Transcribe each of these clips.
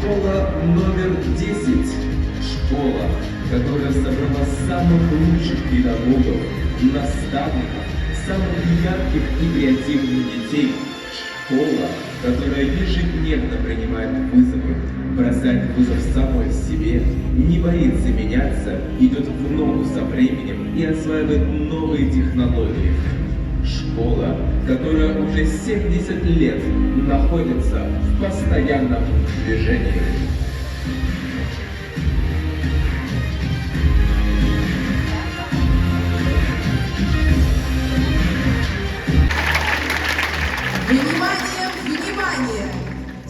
Школа номер 10. Школа, которая собрала самых лучших педагогов, наставников, самых ярких и креативных детей. Школа, которая ежедневно принимает вызовы, бросает вызов самой себе, не боится меняться, идет в ногу со временем и осваивает новые технологии. Школа, которая уже 70 лет находится в постоянном движении. Внимание, внимание!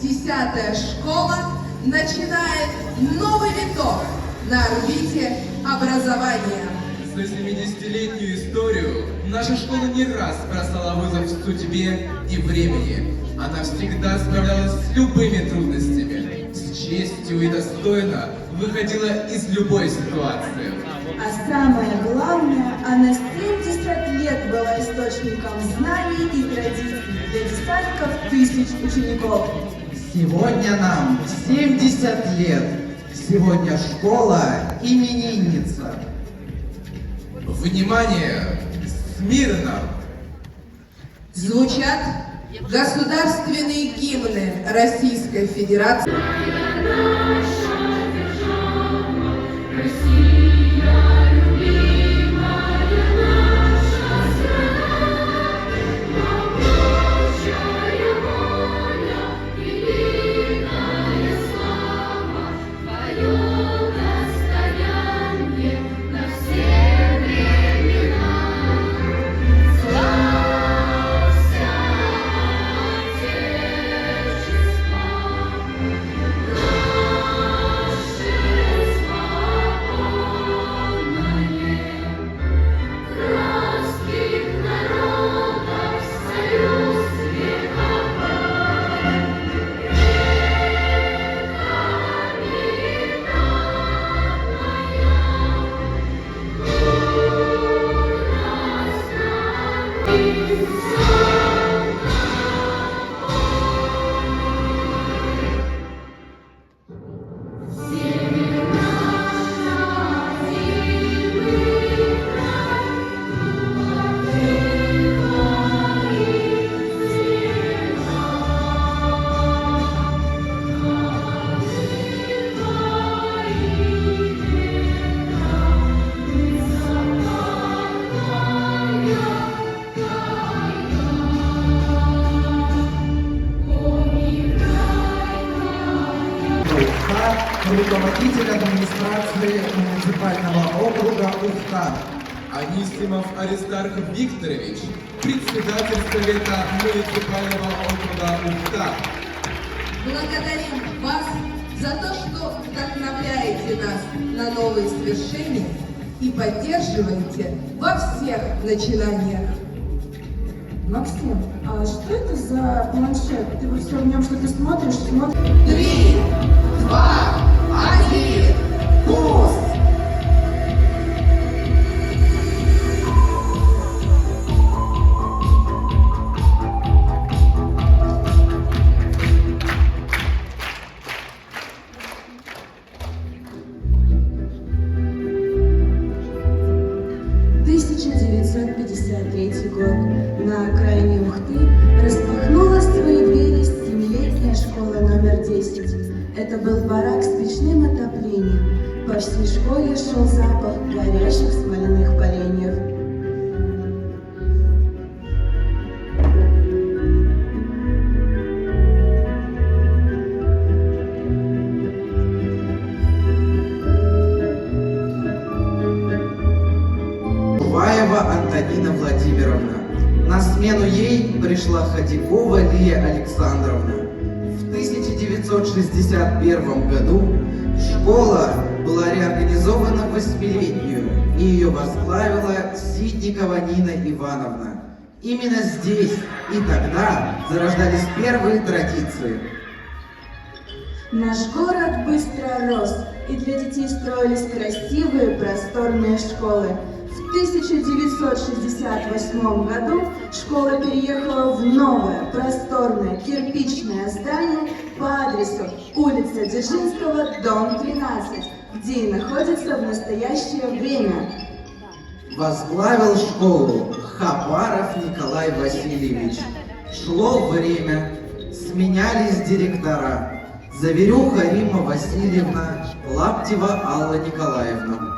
10-я школа начинает новый виток на орбите образования. За 70-летнюю историю наша школа не раз бросала вызов судьбе и времени. Она всегда справлялась с любыми трудностями, с честью и достойно выходила из любой ситуации. А самое главное, она 70 лет была источником знаний и традиций для десятков тысяч учеников. Сегодня нам 70 лет. Сегодня школа именинница. Внимание! Смирно! Звучат государственные гимны Российской Федерации. Руководитель администрации муниципального округа Ухта. Анисимов Аристарх Викторович, председатель Совета муниципального округа Ухта. Благодарим вас за то, что вдохновляете нас на новые свершения и поддерживаете во всех начинаниях. Максим, а что это за планшет? Ты вот все в нем что-то смотришь? 3, 2, 1, пуск! В 1953 год на окраине Ухты распахнула свои двери 7-летняя школа номер 10. Это был барак с печным отоплением. По всей школе шел запах горящих смоляных поленьев. Шуваева Антонина Владимировна. На смену ей пришла Ходякова Лия Александровна. В 1961 году школа была реорганизована в 8-летнюю, и ее возглавила Ситникова Нина Ивановна. Именно здесь и тогда зарождались первые традиции. Наш город быстро рос, и для детей строились красивые просторные школы. В 1968 году школа переехала в новое просторное кирпичное здание по адресу улица Дзержинского, дом 13, где и находится в настоящее время. Возглавил школу Хабаров Николай Васильевич. Шло время, сменялись директора. Заверюха Римма Васильевна, Лаптева Алла Николаевна.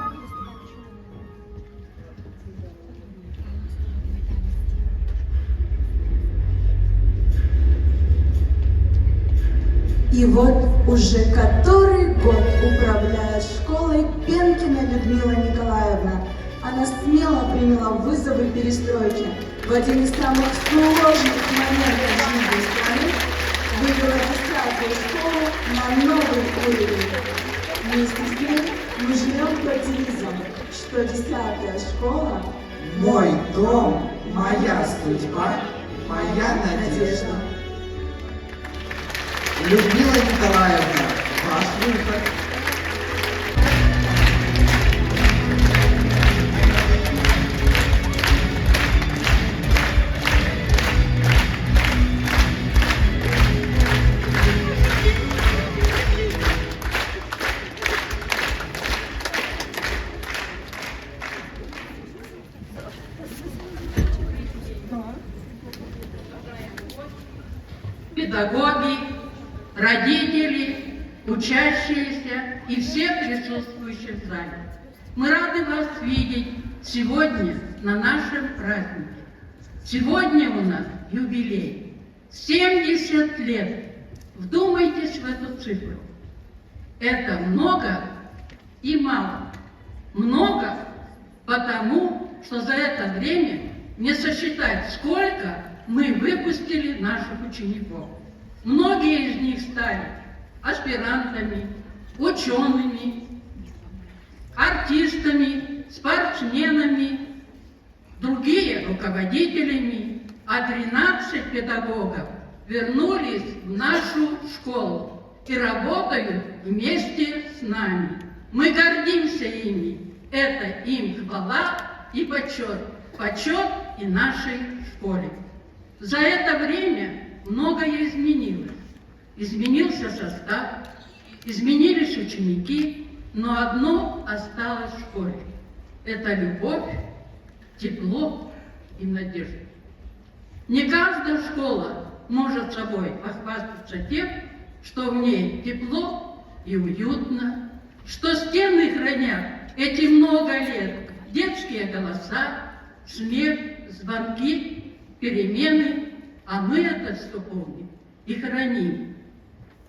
И вот уже который год управляет школой Пенкина Людмила Николаевна. Она смело приняла вызовы перестройки. В один из самых сложных моментов жизни страны вывела 10-ю школу на новый уровень. Вместе с ней мы живем по девизам, что 10-я школа – Мой дом, моя судьба, моя надежда. Людмила Николаевна, ваш выход. Педагоги, родители, учащиеся и все присутствующие в зале. Мы рады вас видеть сегодня на нашем празднике. Сегодня у нас юбилей. 70 лет. Вдумайтесь в эту цифру. Это много и мало. Много, потому что за это время не сосчитать, сколько мы выпустили наших учеников. Многие из них стали аспирантами, учеными, артистами, спортсменами, другие руководителями, а 13 педагогов вернулись в нашу школу и работают вместе с нами. Мы гордимся ими. Это им хвала и почет. Почет и нашей школе. За это время многое изменилось. Изменился состав, изменились ученики, но одно осталось в школе. Это любовь, тепло и надежда. Не каждая школа может собой похвастаться тем, что в ней тепло и уютно, что стены хранят эти много лет детские голоса, смех, звонки, перемены, а мы это все помним и храним.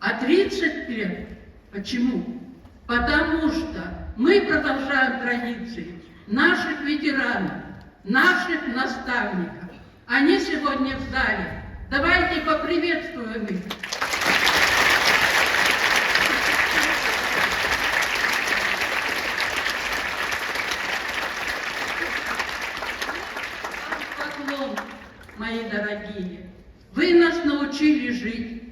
А 30 лет почему? Потому что мы продолжаем традиции наших ветеранов, наших наставников. Они сегодня в зале. Давайте поприветствуем их. Поклон, мои дорогие. Вы нас научили жить,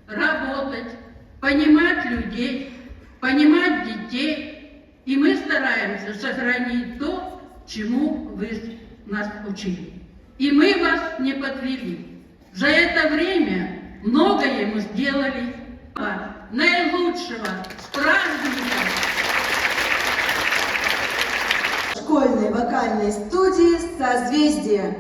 работать, понимать людей, понимать детей. И мы стараемся сохранить то, чему вы нас учили. И мы вас не подвели. За это время многое мы сделали. Наилучшего с праздником! Школьной вокальной студии «Созвездие».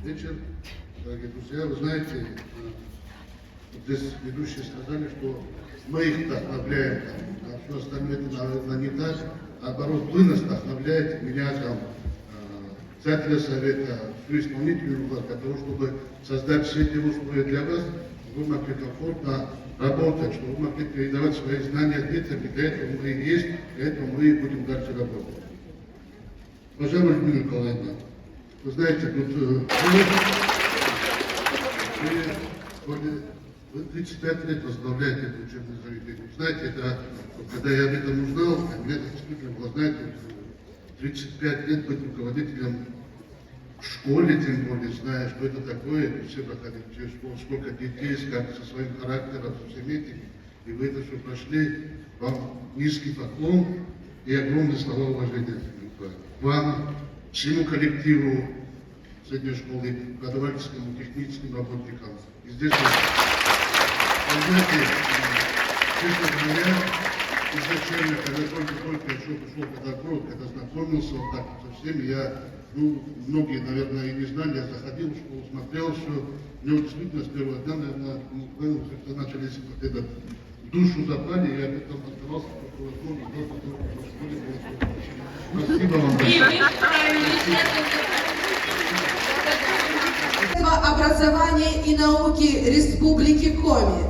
вечер, дорогие друзья. Вы знаете, вот здесь ведущие сказали, что мы их вдохновляем, а все остальное это, наверное, не так. Наоборот, вы нас вдохновляете, меня, председателя совета, всю исполнительную власть, для того, чтобы создать все эти условия для вас, чтобы вы могли комфортно работать, чтобы вы могли передавать свои знания детям, и для этого мы и есть, для этого мы и будем дальше работать. Уважаемая Людмила Николаевна, вы знаете, вы 35 лет возглавляете это учебное заведение. Знаете, это, когда я об этом узнал, мне это действительно было, знаете, 35 лет быть руководителем в школе, тем более, зная, что это такое, все проходили через школу, сколько детей, как со своим характером, со всеми этими, и вы это все прошли, вам низкий поклон и огромные слова уважения. Вам, всему коллективу средней школы, преподавательскому, техническим работникам. И здесь, вы знаете, честно говоря, изначально, когда только еще пришел педагог, когда знакомился вот так со всеми, я, многие, наверное, и не знали, я заходил в школу, смотрел все, мне вот действительно с первого дня, наверное, как-то начали вот это, в душу запали, я об этом оставался, спасибо вам большое. Образования и науки Республики Коми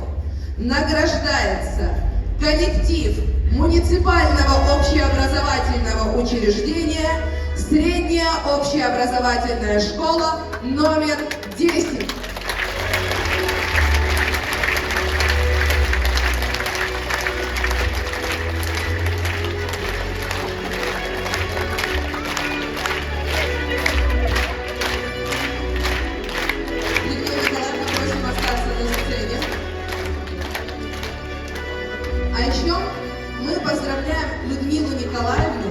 награждается коллектив муниципального общеобразовательного учреждения Средняя общеобразовательная школа номер 10. А еще мы поздравляем Людмилу Николаевну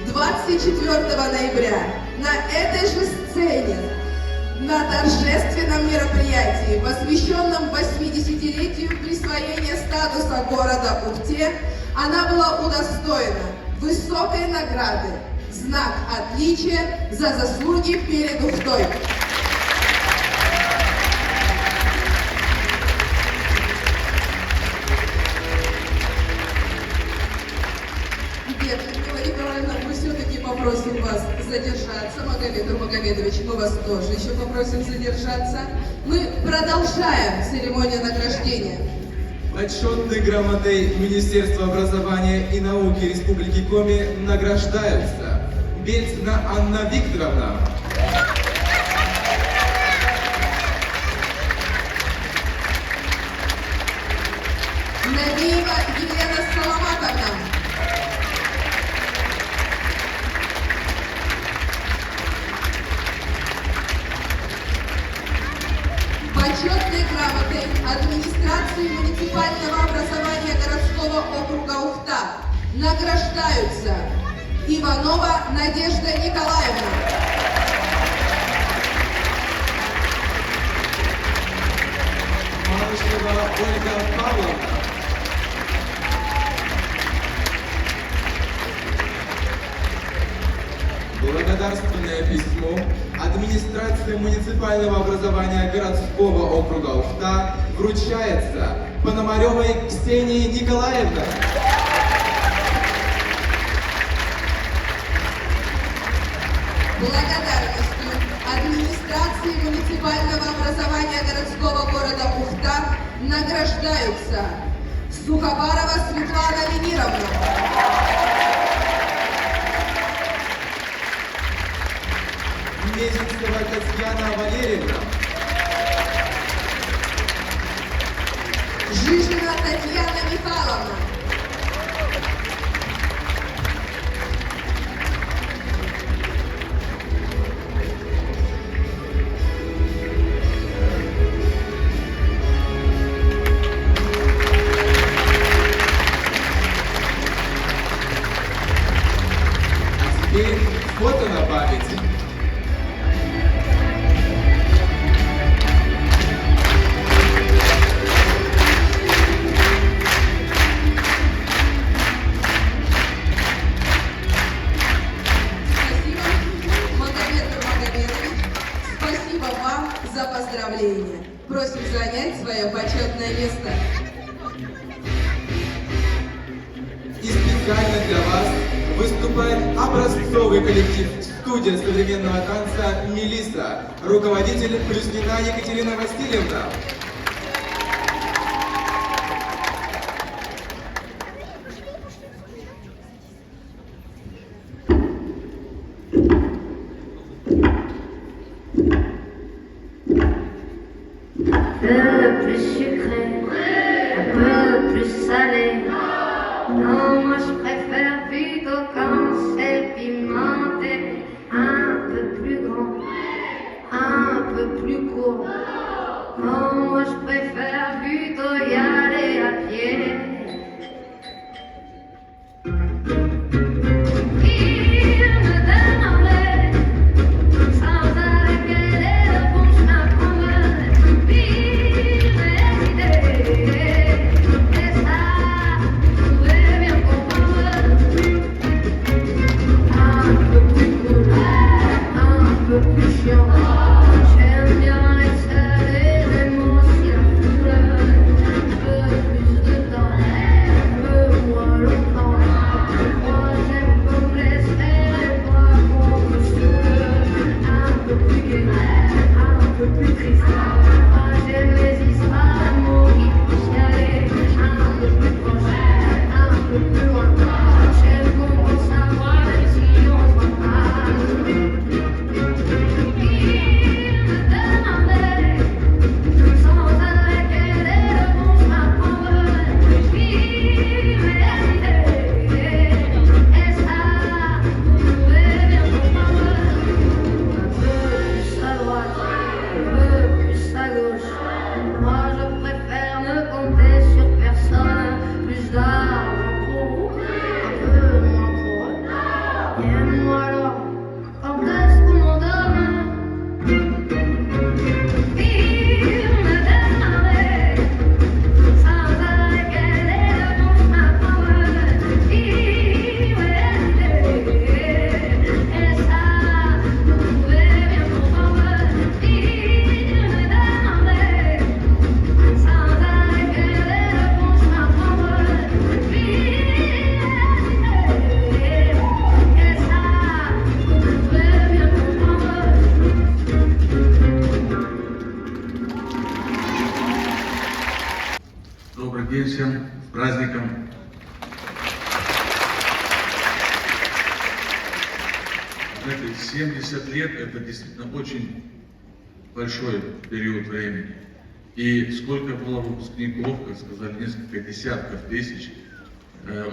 24 ноября на этой же сцене на торжественном мероприятии, посвященном 80-летию присвоения статуса города Ухте, она была удостоена высокой награды «Знак отличия за заслуги перед Ухтой». Людмила Николаевна, мы все-таки попросим вас задержаться. Магомед Магомедович, мы вас тоже еще попросим задержаться. Мы продолжаем церемонию награждения. Почетной грамотой Министерства образования и науки Республики Коми награждаются Бельцина Анна Викторовна, Набиева Елена Саламатовна, почетной грамотой администрации муниципального образования городского округа Ухта награждаются Иванова Надежда Николаевна, Малышева Ольга Павловна, благодарственное письмо администрации муниципального образования городского округа Ухта вручается Пономаревой Ксении Николаевне. Благодарностью администрации муниципального образования городского города Ухта награждаются Сухобарова Светлана Лемировна, Мезенцева Татьяна Валерьевна, Жижина Татьяна Михайловна, а теперь фото на память. спасибо, Магомед Магомедович, спасибо. Просим занять свое почетное место. И специально для вас выступает образцовый коллектив студия современного танца «Мелисса», руководитель Плюснина Екатерина Васильевна. peu plus sucré, un peu plus salé. Non, moi je préfère plutôt quand c'est pimenté. Un peu plus grand, un peu plus court. Non, moi je préfère plutôt y aller à pied. J'aime bien exhaler les mots si la couleur, un peu plus de temps, un peu moins longtemps. Moi j'aime pas me laisser pas qu'on me saoule, un peu plus gai, un peu plus triste. Moi j'aime les histoires d'amour qui poussent y aller, un peu plus proche, un peu plus loin. J'aime qu'on pense à moi même si on se voit pas. Moi je préfère ne compter sur personne, plus d'argent pour un peu moins pour eux. Et moi alors, quand est-ce qu'on m'en donne? Il me demandait sans arrêt quel est le bon chemin pour eux. Il m'hésitait, et ça, vous pouvez bien comprendre. Il me demandait sans arrêt quel est le bon chemin pour eux. Il m'hésitait, et ça, vous pouvez bien comprendre. Добрый день всем, с праздником! Знаете, 70 лет – это действительно очень большой период времени. И сколько было выпускников, как сказали, несколько десятков тысяч,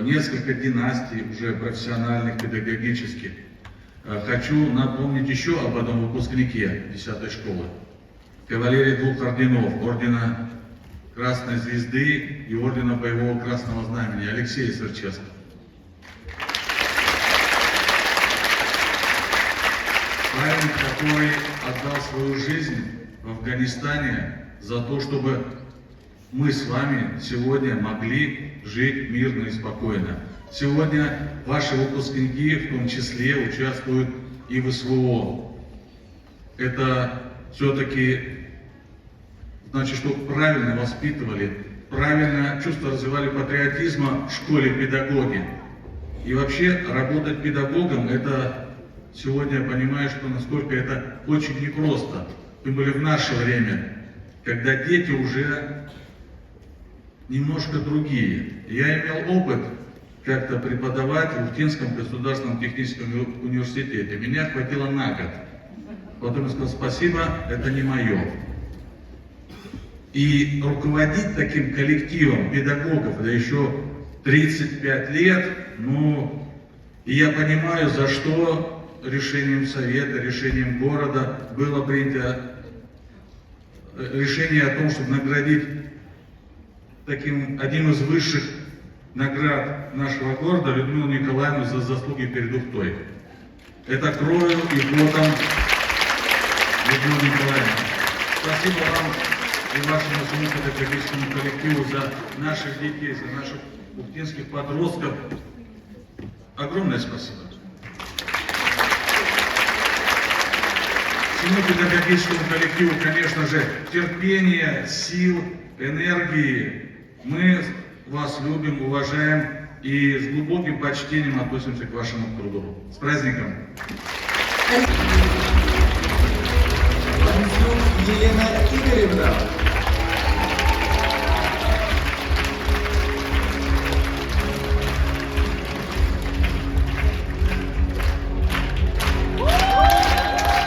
несколько династий уже профессиональных, педагогических. Хочу напомнить еще об одном выпускнике 10-й школы. Кавалерии 2 орденов, ордена Красной Звезды и ордена Боевого Красного Знамени, Алексей Сырчевский. Парень, который отдал свою жизнь в Афганистане за то, чтобы мы с вами сегодня могли жить мирно и спокойно. Сегодня ваши выпускники в том числе участвуют и в СВО. Это все-таки значит, что правильно воспитывали, правильно чувство развивали патриотизма в школе педагоги. И вообще работать педагогом, это сегодня я понимаю, что насколько это очень непросто. Тем более в наше время, когда дети уже немножко другие. Я имел опыт как-то преподавать в Ухтинском государственном техническом университете. Меня хватило на год. Потом я сказал, спасибо, это не мое. И руководить таким коллективом педагогов, да еще 35 лет, ну, и я понимаю, за что решением совета, решением города было принято решение о том, чтобы наградить таким одним из высших наград нашего города Людмилу Николаевну за заслуги перед Ухтой. Это кровью и потом Людмила Николаевна. Спасибо вам и вашему всему педагогическому коллективу за наших детей, за наших ухтинских подростков. Огромное спасибо. всему педагогическому коллективу, конечно же, терпения, сил, энергии. Мы вас любим, уважаем и с глубоким почтением относимся к вашему труду. С праздником! Панзюк Елена Игоревна.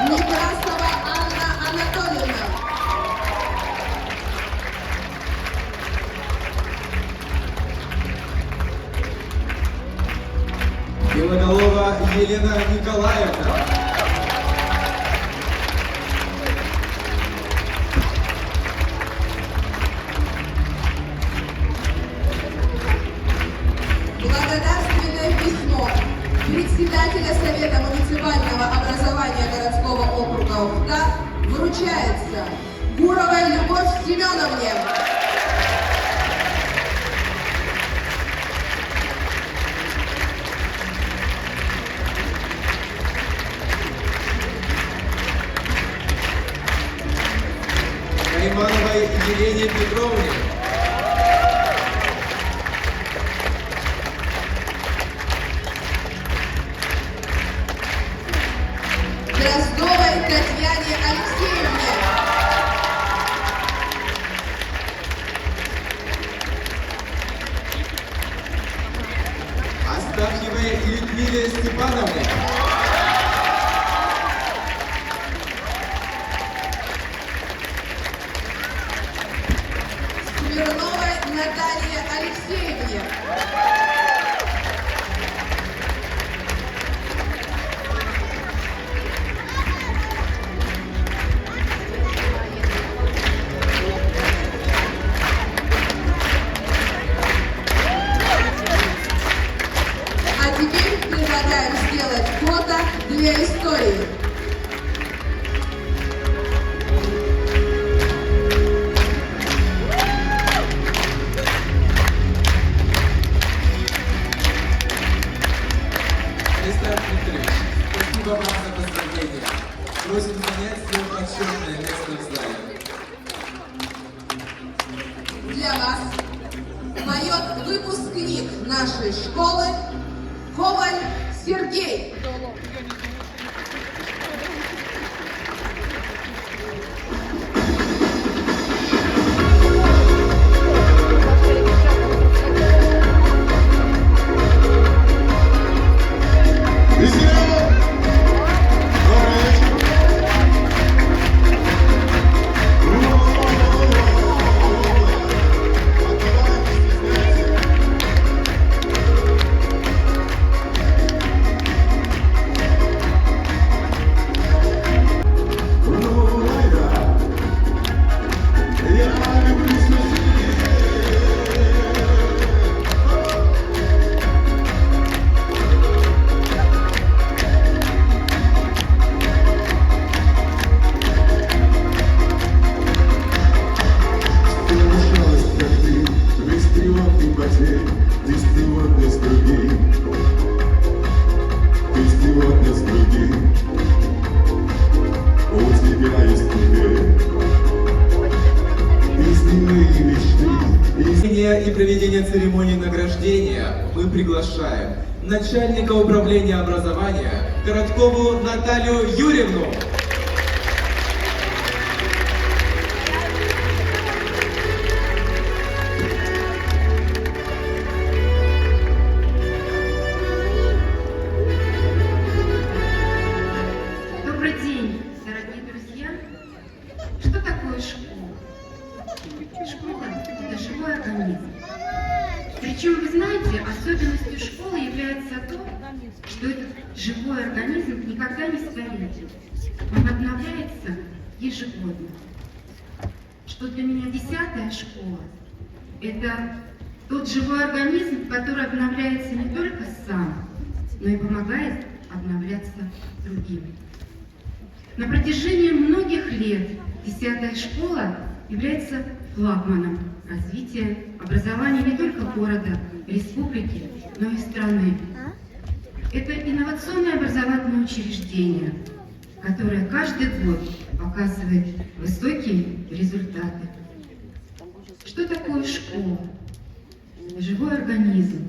Некрасова Анна Анатольевна. Белоголова Елена Николаевна. Благодарственное письмо председателя Совета муниципального образования городского округа Ухта вручается Гуровой Любовь Семеновне. Каймановой Елене Петровне. Дроздовой Татьяне Алексеевне. Астафьевой Людмиле Степановне. Смирновой Наталье Алексеевне. А теперь предлагаем сделать фото для истории. Александр Дмитриевич, спасибо вам за поздравления. Просим занять свое почетное место в зале. Для вас поет выпускник нашей школы Коваль Сергей. И проведение церемонии награждения мы приглашаем начальника управления образования Короткову Наталью Юрьевну. Добрый день, дорогие друзья! Что такое школа? Школа – это живой организм. Причем, вы знаете, особенностью школы является то, что этот живой организм никогда не стареет. Он обновляется ежегодно. Что для меня 10-я школа – это тот живой организм, который обновляется не только сам, но и помогает обновляться другим. На протяжении многих лет 10-я школа является флагманом развития образования не только города, республики, но и страны. Это инновационное образовательное учреждение, которая каждый год показывает высокие результаты. Что такое школа? Живой организм,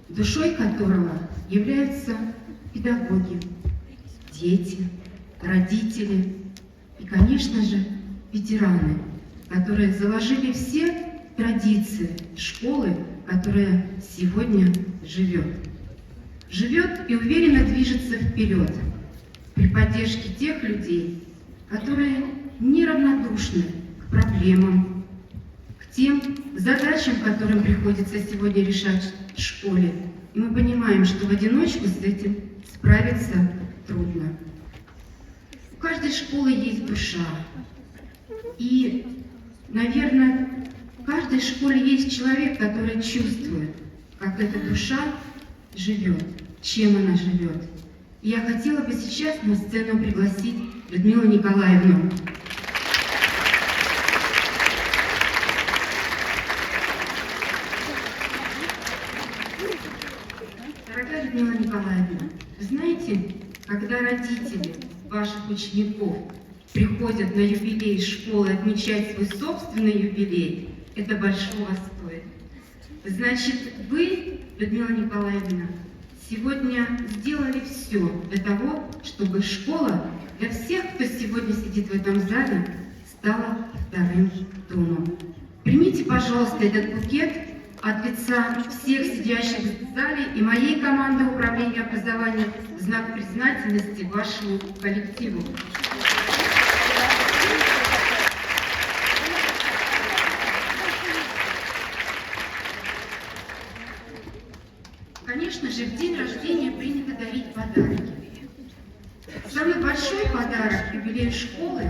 душой которого являются педагоги, дети, родители и, конечно же, ветераны, которые заложили все традиции школы, которая сегодня живет. Живет и уверенно движется вперед при поддержке тех людей, которые неравнодушны к проблемам, к тем задачам, которым приходится сегодня решать в школе. И мы понимаем, что в одиночку с этим справиться трудно. У каждой школы есть душа. И, наверное, в каждой школе есть человек, который чувствует, как эта душа живет, чем она живет. И я хотела бы сейчас на сцену пригласить Людмилу Николаевну. Дорогая Людмила Николаевна, вы знаете, когда родители ваших учеников приходят на юбилей школы отмечать свой собственный юбилей, это большого стоит. Значит, вы, Людмила Николаевна, сегодня сделали все для того, чтобы школа для всех, кто сегодня сидит в этом зале, стала вторым домом. Примите, пожалуйста, этот букет от лица всех сидящих в зале и моей команды управления образованием в знак признательности вашему коллективу. Конечно же, в день рождения принято дарить подарки. Самый большой подарок юбилею школы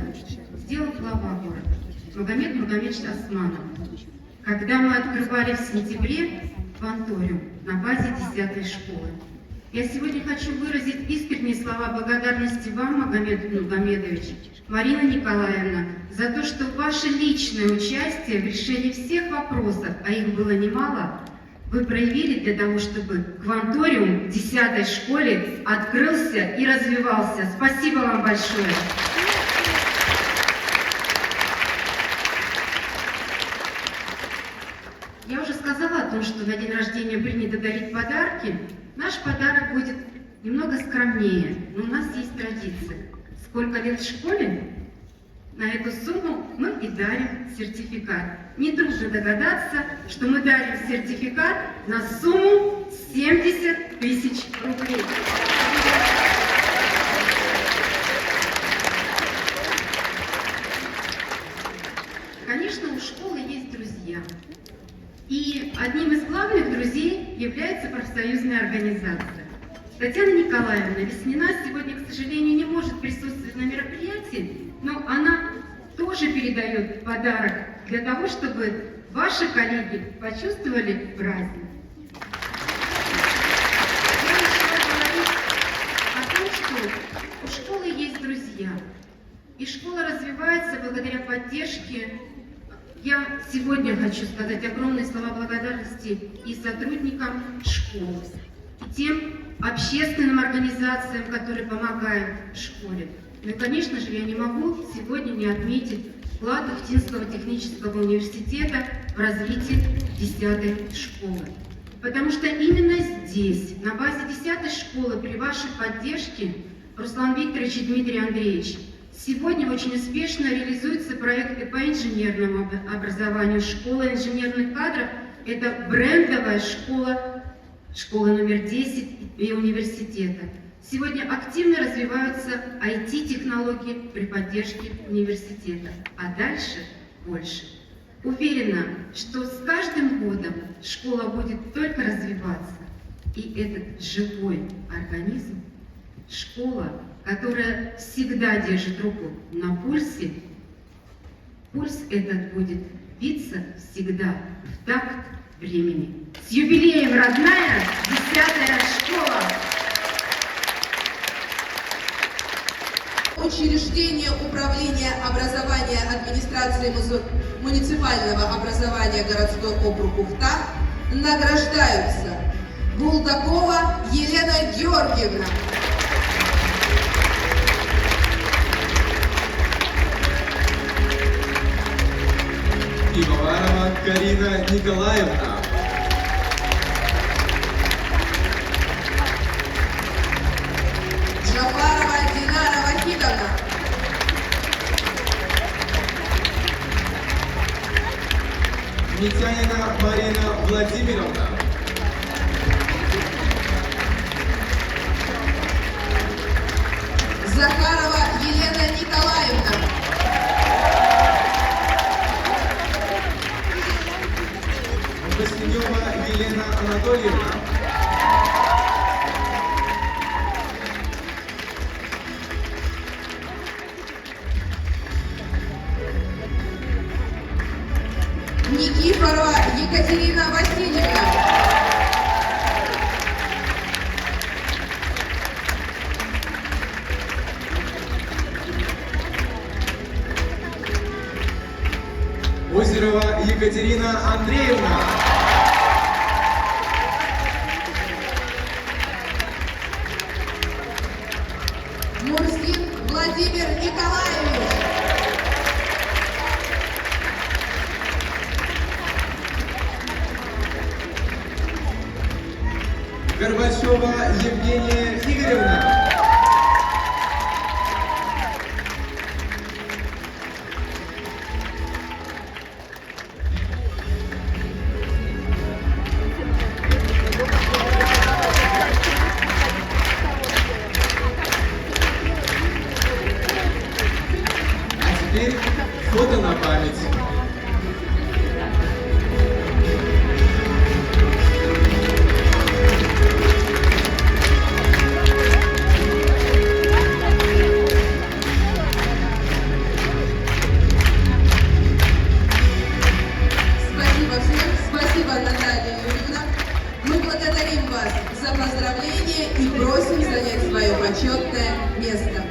сделал глава города Магомед Магомедович Османов, когда мы открывали в сентябре кванториум на базе 10-й школы. Я сегодня хочу выразить искренние слова благодарности вам, Магомед Магомедович, Марина Николаевна, за то, что ваше личное участие в решении всех вопросов, а их было немало, вы проявили для того, чтобы кванториум в 10-й школе открылся и развивался. Спасибо вам большое. Я уже сказала о том, что на день рождения принято дарить подарки. Наш подарок будет немного скромнее, но у нас есть традиция. Сколько лет в школе? На эту сумму мы и дарим сертификат. Нетрудно догадаться, что мы дарим сертификат на сумму 70 тысяч рублей. Конечно, у школы есть друзья. И одним из главных друзей является профсоюзная организация. Татьяна Николаевна Веснина сегодня, к сожалению, не может присутствовать на мероприятии, но она тоже передает подарок для того, чтобы ваши коллеги почувствовали праздник. Я начала говорить о том, что у школы есть друзья, и школа развивается благодаря поддержке. Я сегодня хочу сказать огромные слова благодарности и сотрудникам школы, и тем общественным организациям, которые помогают школе. Ну и, конечно же, я не могу сегодня не отметить вклад Ухтинского технического университета в развитие 10-й школы. Потому что именно здесь, на базе 10-й школы, при вашей поддержке, Руслан Викторович и Дмитрий Андреевич, сегодня очень успешно реализуются проекты по инженерному образованию. Школа инженерных кадров – это брендовая школа, школа номер 10 и университета. Сегодня активно развиваются IT-технологии при поддержке университета. А дальше больше. Уверена, что с каждым годом школа будет только развиваться. И этот живой организм, школа, которая всегда держит руку на пульсе, пульс этот будет биться всегда в такт времени. С юбилеем, родная 10-я школа! Учреждение управления образования администрации муниципального образования городской округ Ухта награждаются Булдакова Елена Георгиевна, Карина Николаевна. Джафарова Динара Вахидовна. Митянина Марина Владимировна. Захарова Елена Николаевна. Васильева Елена Анатольевна. Никифорова Екатерина Васильевна. Озерова Екатерина Андреевна. Мурзин Владимир Николаевич. Горбачева Евгения Игоревна. А теперь фото на память. Спасибо всем, спасибо, Наталья Юрьевна. Мы благодарим вас за поздравления и просим занять свое почетное место.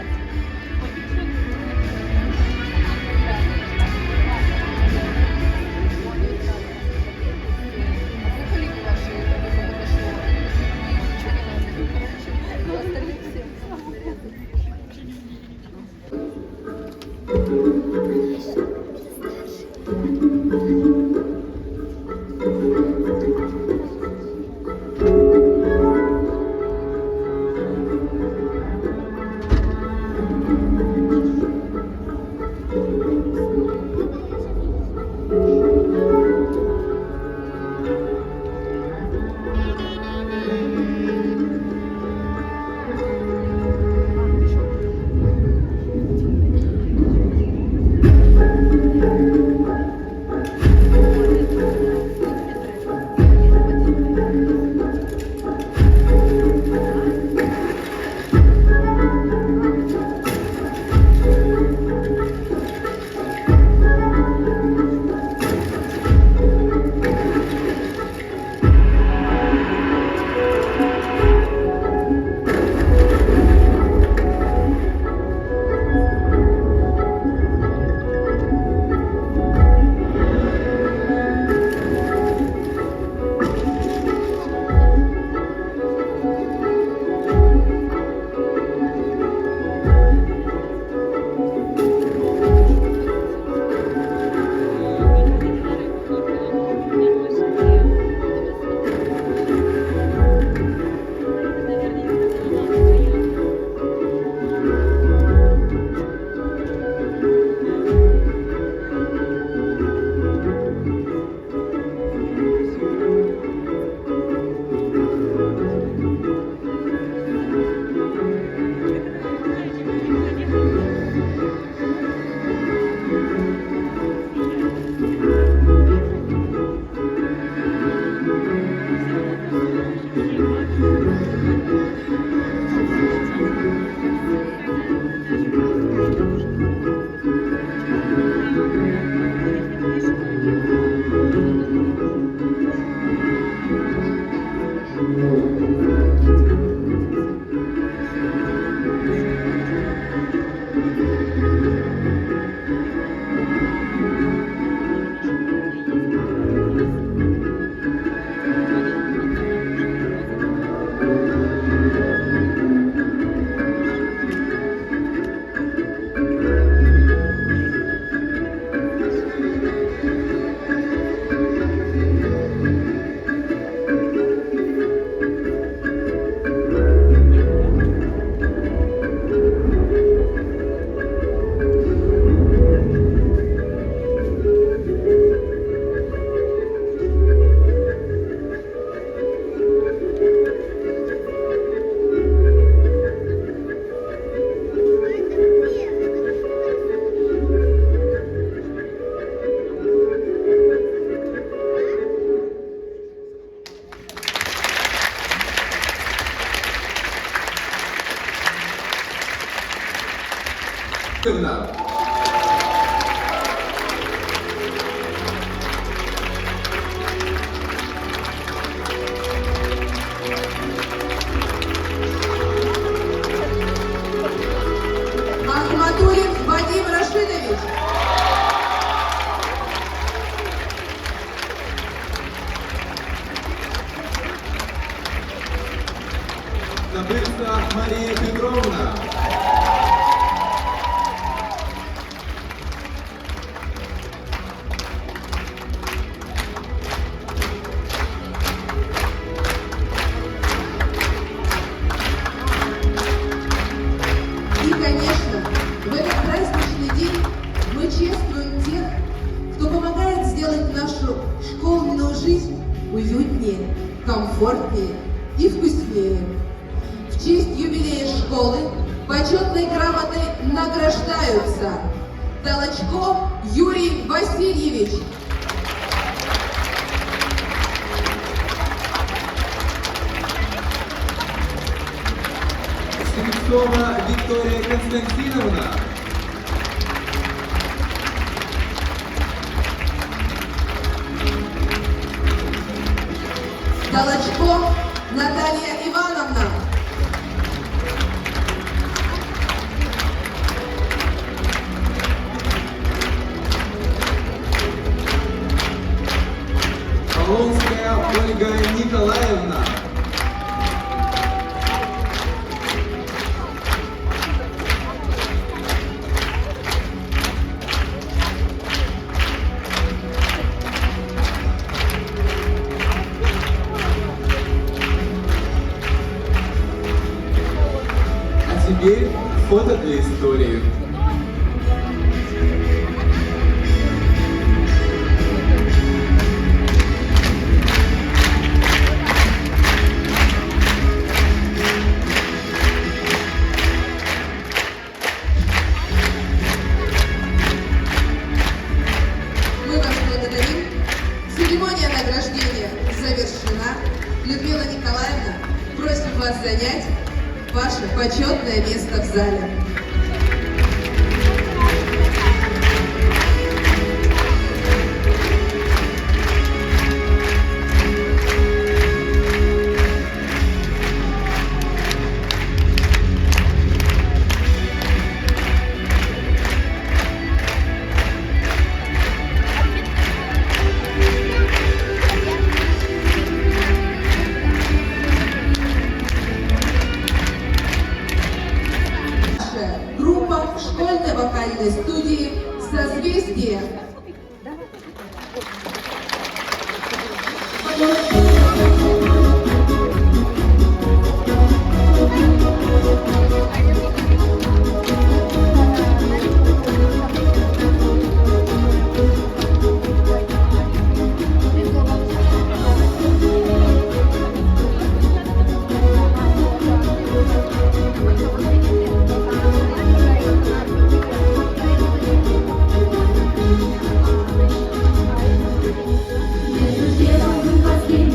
Ахматуллин Вадим Рашидович. Забыться Мария Петровна. И, конечно, в этот праздничный день мы чествуем тех, кто помогает сделать нашу школьную жизнь уютнее, комфортнее и вкуснее. В честь юбилея школы почетной грамотой награждаются Толочков Юрий Васильевич, Стрельцова Виктория Константиновна. Толочков Наталья Ивановна, Полонская Ольга Николаевна. А теперь фото для истории. мы вас благодарим. Церемония награждения завершена. Людмила Николаевна, просим вас занять ваше почетное место в зале. Группа школьной вокальной студии «Созвездие». Между делом мы последний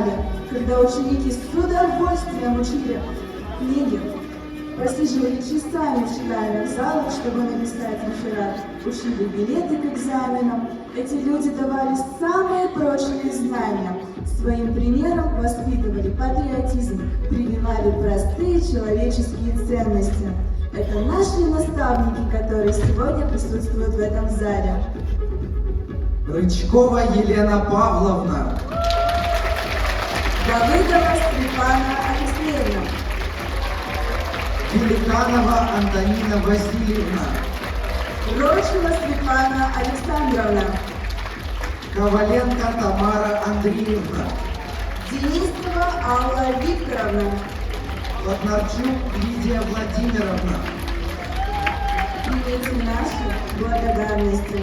зале, когда ученики с удовольствием учили книги, просиживали часами в читальных залах, чтобы написать реферат, учили билеты к экзаменам. Эти люди давали самые прочные знания, своим примером воспитывали патриотизм, прививали простые человеческие ценности. Это наши наставники, которые сегодня присутствуют в этом зале. Рычкова Елена Павловна, Давыдова Светлана Алексеевна, Великанова Антонина Васильевна, Рочева Светлана Александровна, Коваленко Тамара Андреевна, Денисова Алла Викторовна, Поднарчук Лидия Владимировна. примите наши благодарности.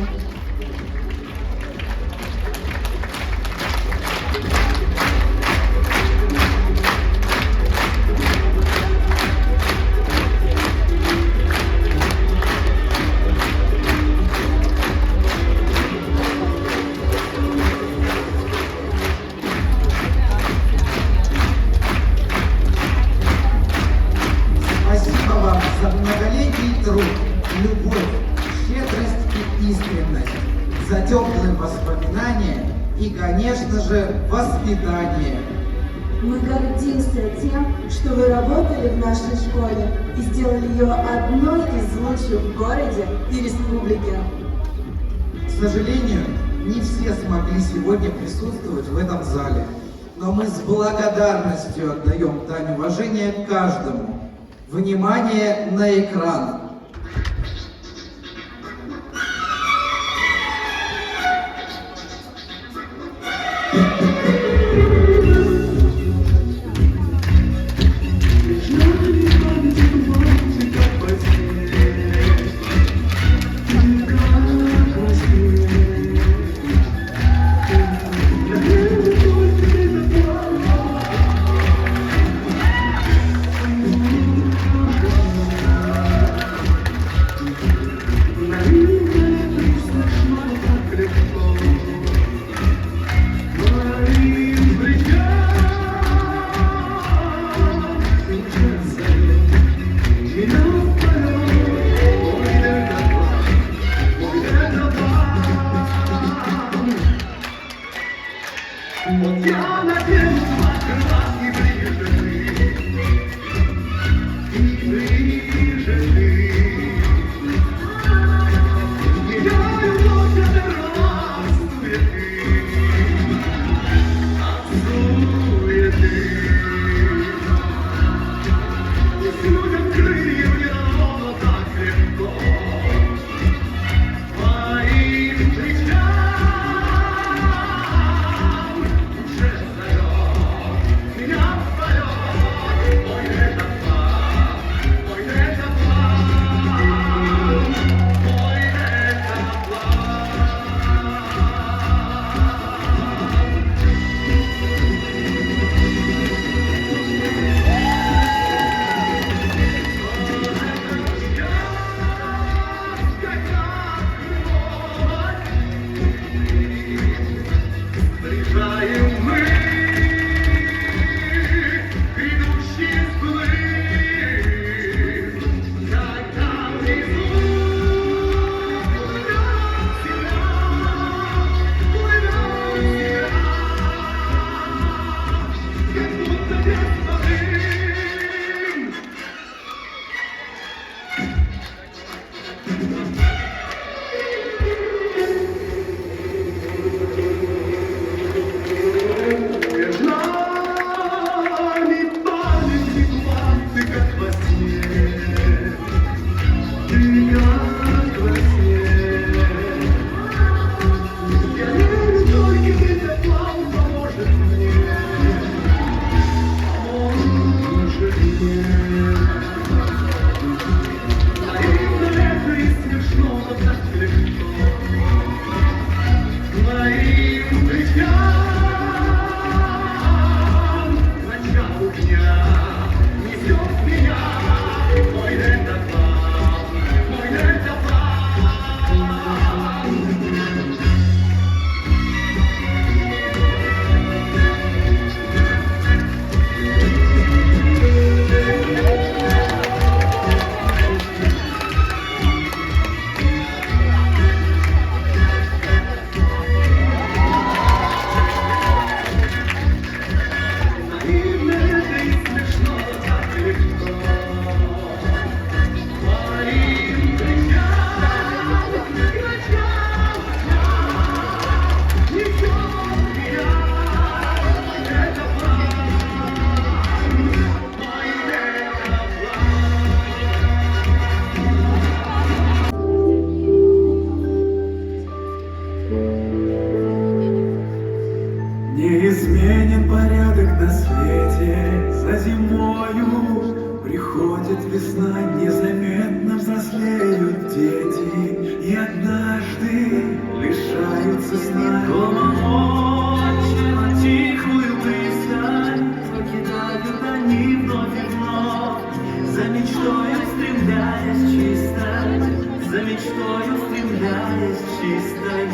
Спасибо вам за многолетний труд, любовь, щедрость и искренность, за теплые воспоминания и, конечно же, воспитание. Мы гордимся тем, что вы работали в нашей школе и сделали ее одной из лучших в городе и республике. К сожалению, не все смогли сегодня присутствовать в этом зале, но мы с благодарностью отдаем дань уважения каждому. Внимание на экран! Thank you.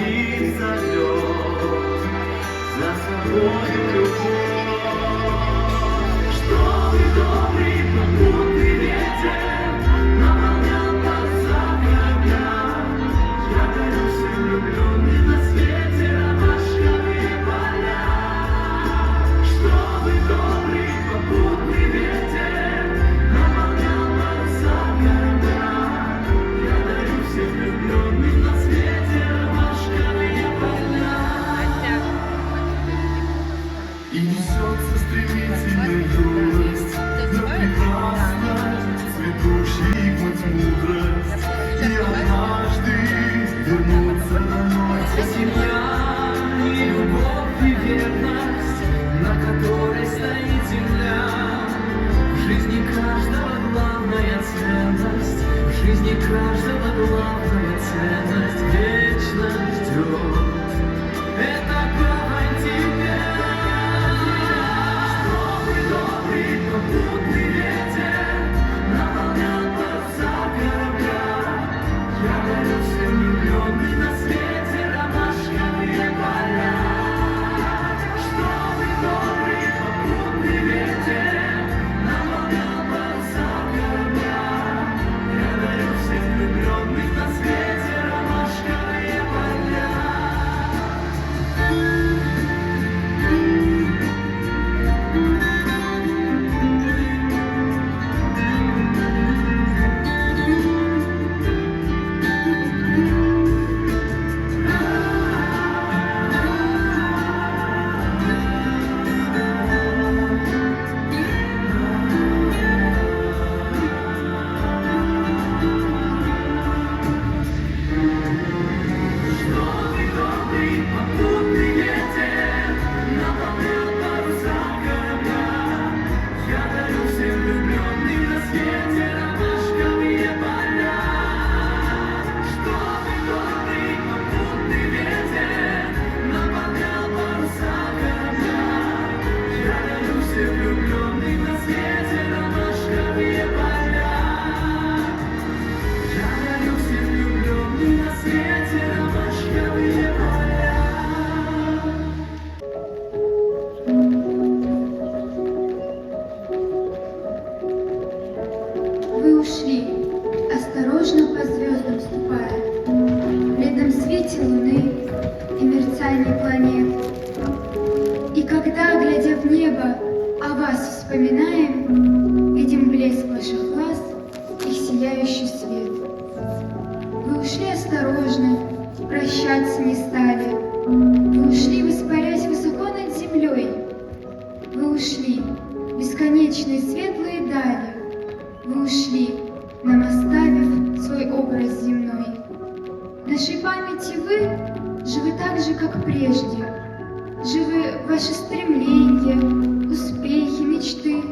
своих зовет за собою любовь. Чтобы добрый попутный ветер наполнял паруса корабля, я дарю всем влюбленным на свете ромашковые поля. Чтобы добрый попутный ветер наполнял паруса корабля, я дарю всем влюбленным на свете ромашковые поля. И несется стремительная юность, но прекрасна, цветущий хоть мудрость, и однажды вернуться домой. Семья и любовь и верность, на которой стоит земля. В жизни каждого главная ценность, в жизни каждого главная ценность вечно ждет. Это память тебя. Чтобы добрый попутный ветер наполнял паруса корабля, я дарю всем влюбленным на свете ромашковые поля. Чтобы добрый попутный ветер наполнял паруса корабля, я дарю всем влюбленным на свете ромашковые поля. Чтобы добрый попутный ветер наполнял паруса корабля, я дарю всем влюбленным на свете ромашковые поля. Чтобы добрый попутный ветер наполнял паруса корабля, я дарю всем влюбленным на свете ромашковые поля. Я дарю всем влюбленным на свете ромашковые поля. Вы ушли, осторожно по звездам ступая, в бледном свете луны и мерцании планет. И когда, глядя в небо, о вас вспоминаем, видим блеск ваших глаз, их сияющий свет. Вы ушли осторожно, прощаться не стали. Вы ушли, воспарясь высоко над землей. Вы ушли, бесконечные светлые дали. Вы ушли, нам оставив свой образ земной. В нашей памяти вы живы так же, как прежде. Живы ваши стремления, успехи, мечты,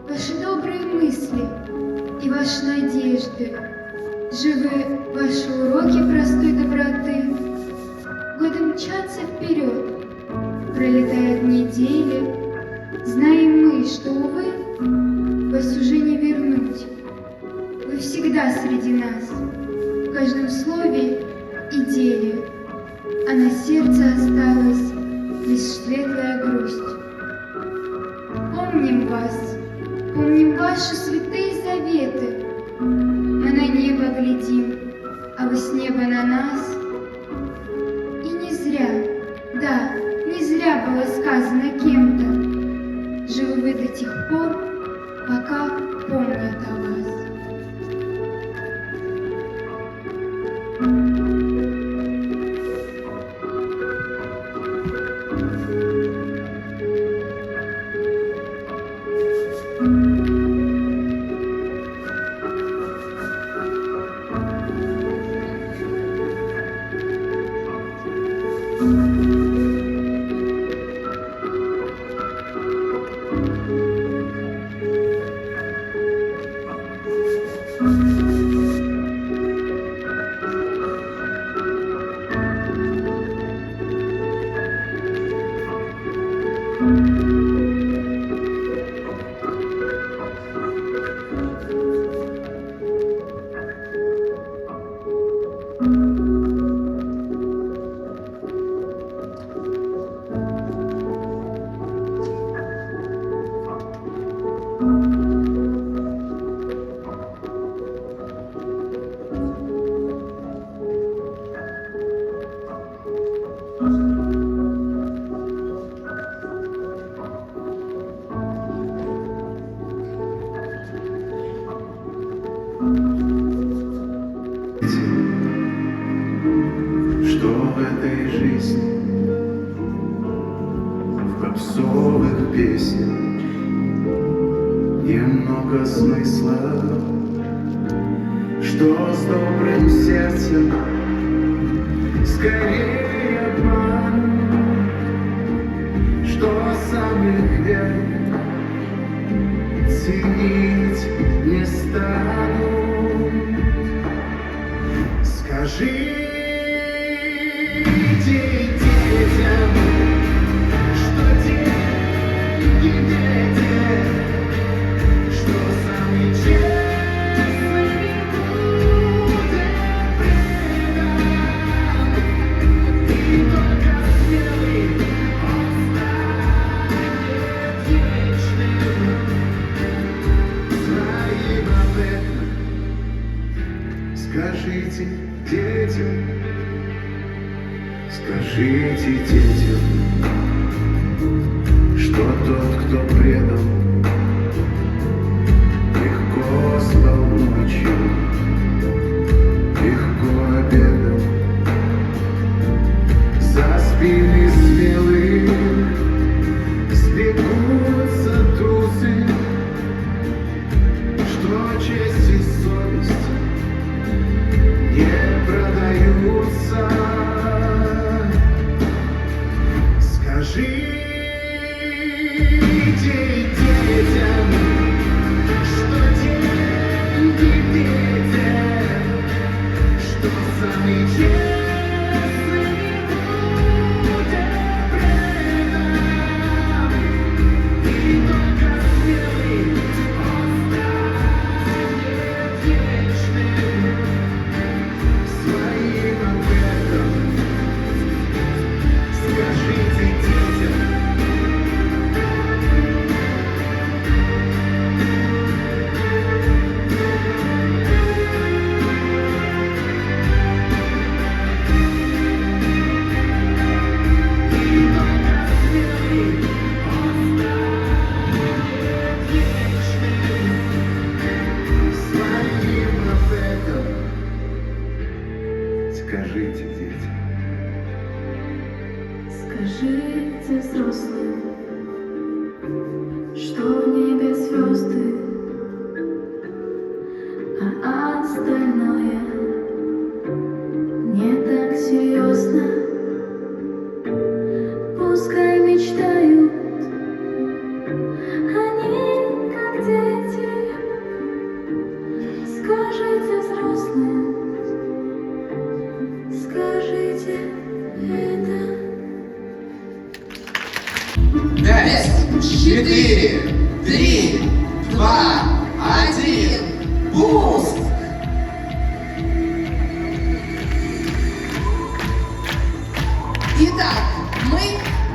ваши добрые мысли и ваши надежды. Живы ваши уроки простой доброты. Годы мчатся вперед, пролетают недели. Знаем мы, что, увы, вас уже не вернуть. Вы всегда среди нас, в каждом слове и деле, а на сердце осталась лишь светлая грусть. Помним вас, помним ваши святые заветы. Мы на небо глядим, а вы с неба на нас. И не зря, да, не зря было сказано кем-то. Живы вы до тех пор, пока помнят о вас. в этой жизни, в попсовых песнях немного смысла, что с добрым сердцем скорее обман, что самых верных ценить не стану. Скажите детям, что деньги дети, что самый честный будет предан, и только смелый он станет вечным. Своим об этом скажите детям, скажите детям, что тот, кто предал, легко спал ночью, легко обедал, за спины смелых сбегутся трусы, что честь и совесть не продаются. Скажите детям, что деньги ветер, что самый честный будет предан, и только смелый он станет вечным. Своим ответом скажите детям. И только смелый он станет вечным. Своим ответом скажите детям. Скажите взрослым, что в небе звезды, а остальное не так серьезно. Пускай мечтают они, как дети. Скажите взрослым, скажите это. 5, 4, 3, 2, 1, буст! Итак, мы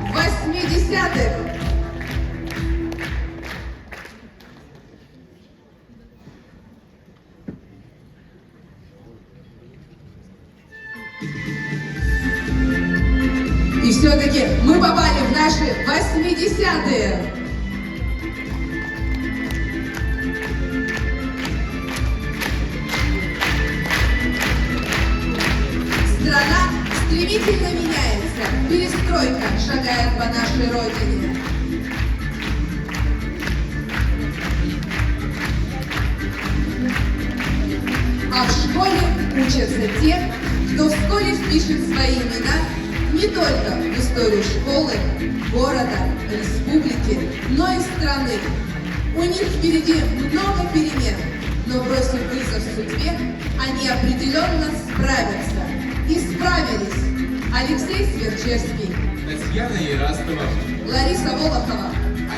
в 80-х. И все-таки мы попали в наши 80-е. Страна стремительно меняется, перестройка шагает по нашей родине. А в школе учатся те, кто вскоре впишет свои имена не только в историю школы, города, республики, но и страны. У них впереди много перемен, но бросив вызов судьбе, они определенно справятся. И справились. Алексей Сверчевский, Татьяна Ярастова, Лариса Волохова,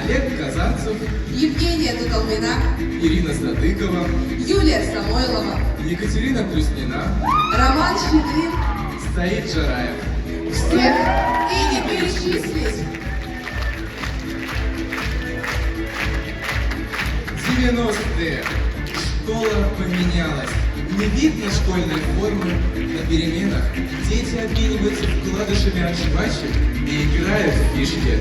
Олег Казанцев, Евгения Дудалмина, Ирина Садыкова, Юлия Самойлова, Екатерина Плюснина, Роман Щедрин. Саид Жараев. Всех и не перечислить. 90-е. Школа поменялась. Не видно школьной формы. На переменах дети обмениваются вкладышами от жвачек и играют в фишки.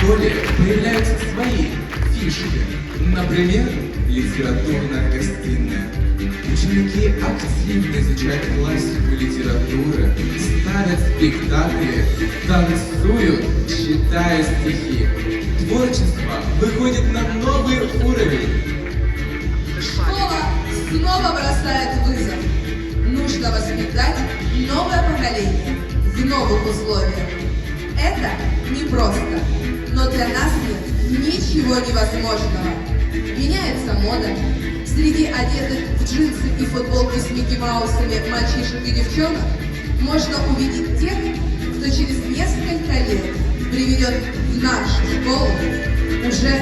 школе появляются свои фишки. Например, литературная гостиная. Ученики активно изучают классику литературы, ставят спектакли, танцуют, читая стихи. Творчество выходит на новый уровень. Школа снова бросает вызов. Нужно воспитать новое поколение в новых условиях. Это непросто, но для нас нет ничего невозможного. Меняется мода. Среди одетых в джинсы и футболку с Микки Маусами мальчишек и девчонок можно увидеть тех, кто через несколько лет приведет в нашу школу уже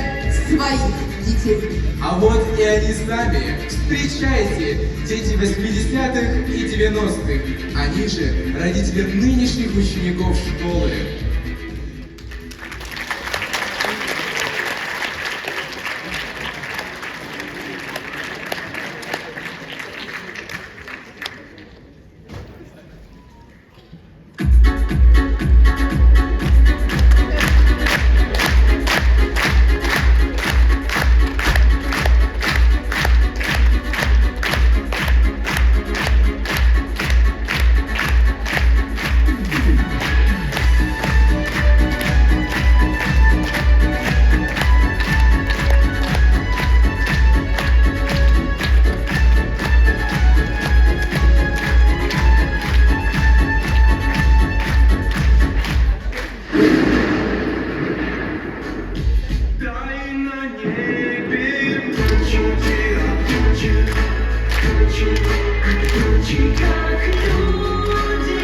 своих детей. А вот и они сами. Встречайте, дети 80-х и 90-х. Они же родители нынешних учеников школы. Дай на небе тучи, тучи, тучи, как люди,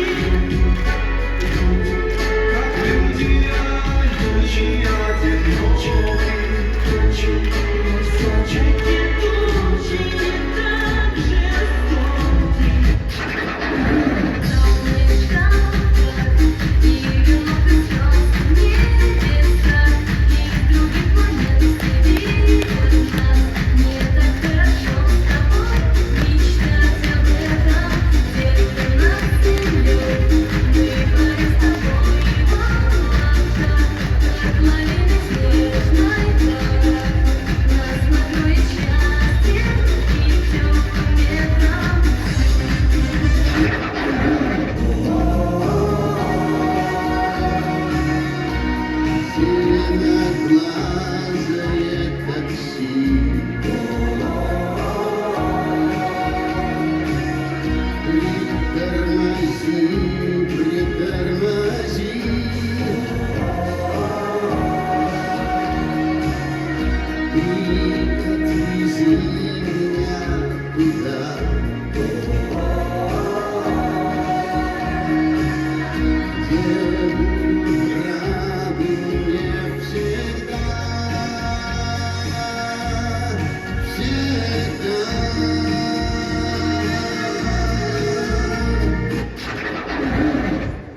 одиноки, тучи, высокие тучи, так жестоки.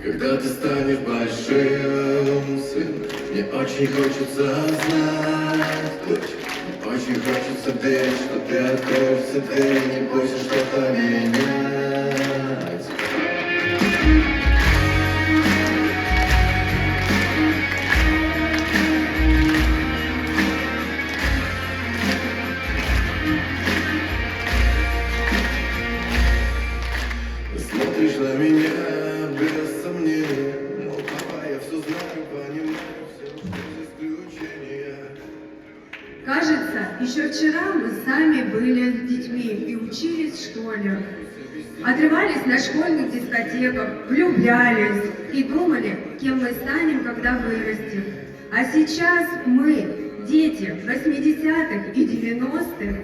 Когда ты станешь большим, сын, мне очень хочется знать, дочь. Очень хочется верить, что ты откроешься, ты не бойся что-то менять. Смотришь на меня без сомнения, мол, папа, я все знаю, понимаю, все без исключения. Кажется, еще вчера мы сами были детьми и учились в школе. Отрывались на школьных дискотеках, влюблялись и думали, кем мы станем, когда вырастем. А сейчас мы, дети 80-х и 90-х,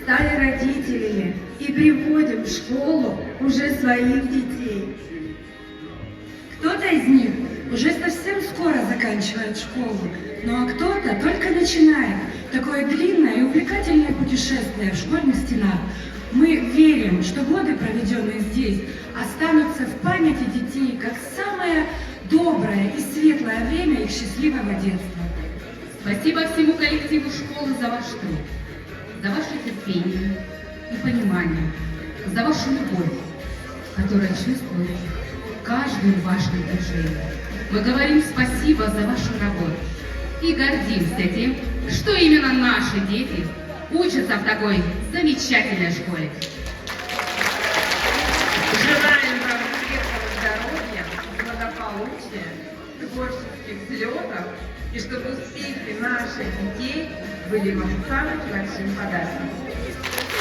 стали родителями и приводим в школу уже своих детей. Кто-то из них уже совсем скоро заканчивает школу, ну а кто-то только начинает такое длинное и увлекательное путешествие в школьных стенах. Мы верим, что годы, проведенные здесь, останутся в памяти детей как самое доброе и светлое время их счастливого детства. Спасибо всему коллективу школы за ваш труд, за ваше терпение и понимание, за вашу любовь, которая чувствует каждым вашим движением. Мы говорим спасибо за вашу работу, и гордимся тем, что именно наши дети учатся в такой замечательной школе. Желаем вам светлого здоровья, благополучия, творческих взлетов, и чтобы успехи наших детей были вам самым большим подарком.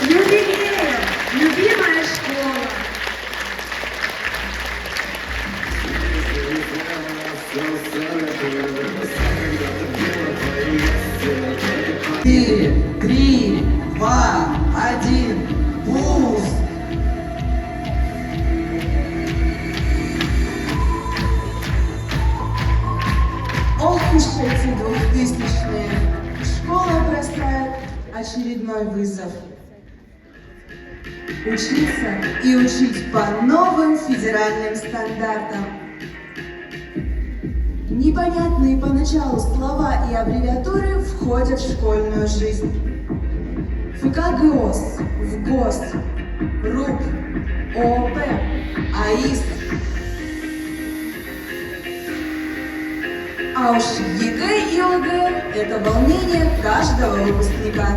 Юбилеем! Любимая школа! Четыре, 3, 2, 1, пуск! Ох уж эти 2000-е. Школа бросает очередной вызов. Учиться и учить по новым федеральным стандартам. Непонятные поначалу слова и аббревиатуры входят в школьную жизнь. ФКГОС, ВГОС, РУП, ООП, АИС. А уж ЕГЭ и ОГЭ – это волнение каждого выпускника.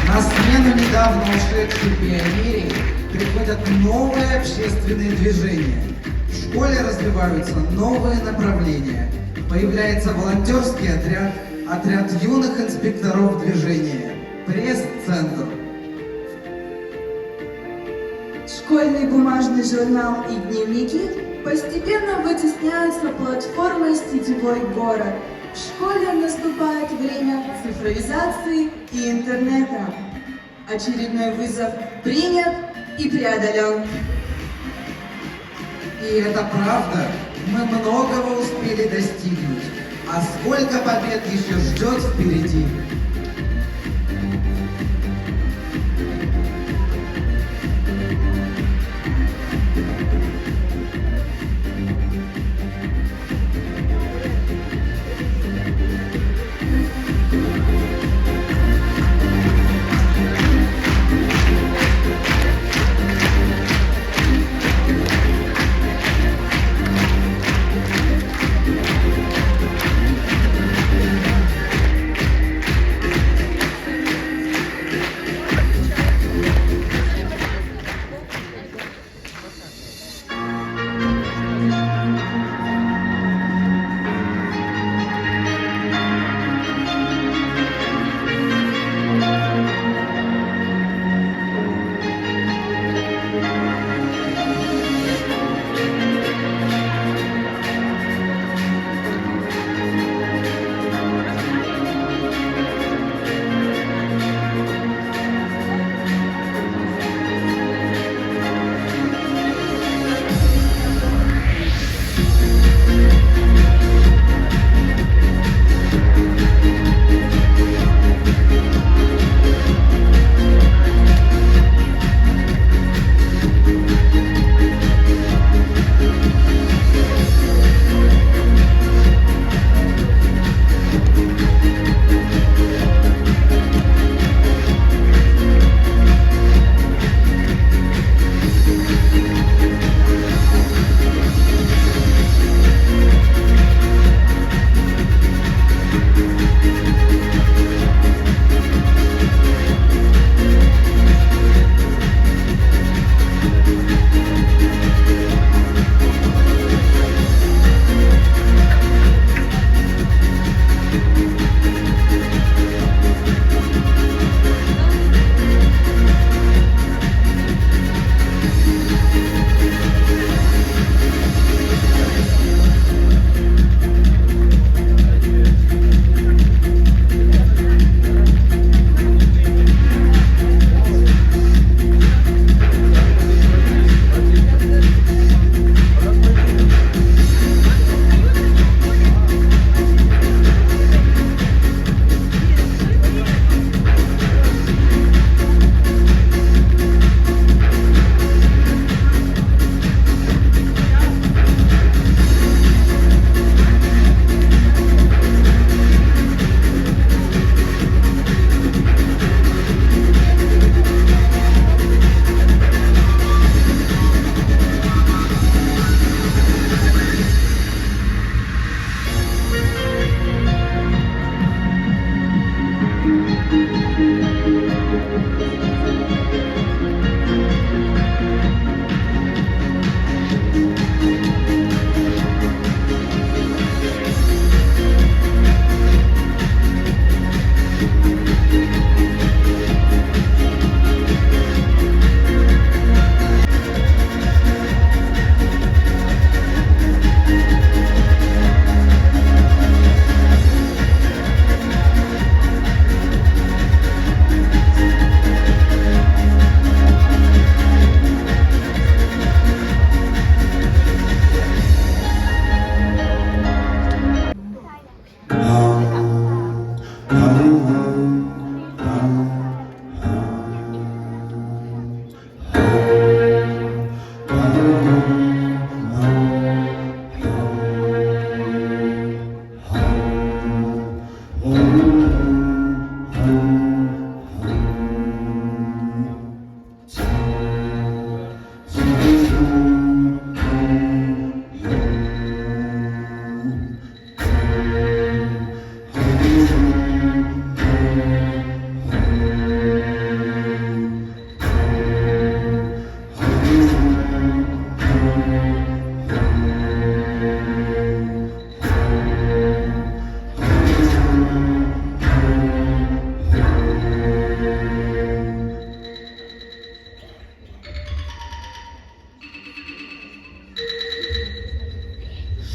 На смену недавно ушедшей пионерии приходят новые общественные движения. В школе развиваются новые направления. Появляется волонтерский отряд, отряд юных инспекторов движения, пресс-центр. Школьный бумажный журнал и дневники постепенно вытесняются платформой «Сетевой город». В школе наступает время цифровизации и интернета. Очередной вызов принят и преодолен. И это правда, мы многого успели достигнуть. А сколько побед еще ждет впереди?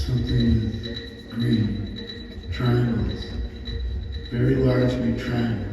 Something green, triangles, very large green triangles.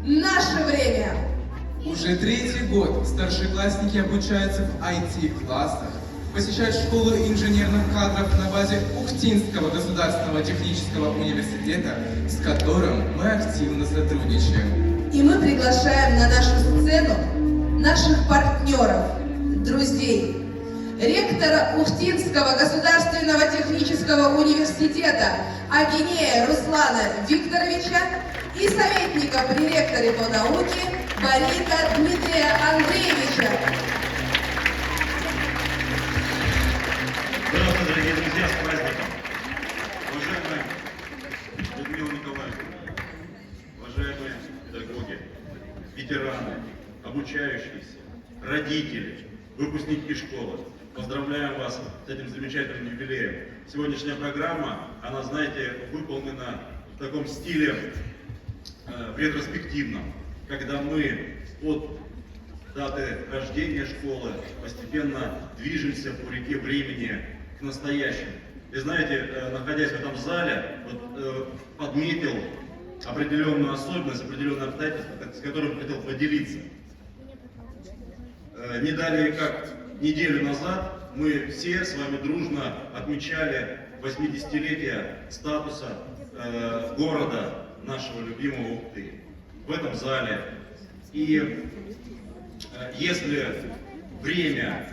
Наше время! Уже третий год старшеклассники обучаются в IT-классах, посещают школу инженерных кадров на базе Ухтинского государственного технического университета, с которым мы активно сотрудничаем. И мы приглашаем на нашу сцену наших партнеров, друзей. ректора Ухтинского государственного технического университета Агинея Руслана Викторовича и советника при ректоре по науке Барика Дмитрия Андреевича. Здравствуйте, дорогие друзья, с праздником! Уважаемая Людмила Николаевна, уважаемые педагоги, ветераны, обучающиеся, родители, выпускники школы, поздравляем вас с этим замечательным юбилеем. Сегодняшняя программа, она, знаете, выполнена в таком стиле ретроспективном, когда мы от даты рождения школы постепенно движемся по реке времени к настоящему. И знаете, находясь в этом зале, подметил определенную особенность, определенное обстоятельство, с которым хотел поделиться. Не далее, как неделю назад, мы все с вами дружно отмечали 80-летие статуса города нашего любимого Ухты в этом зале. И если время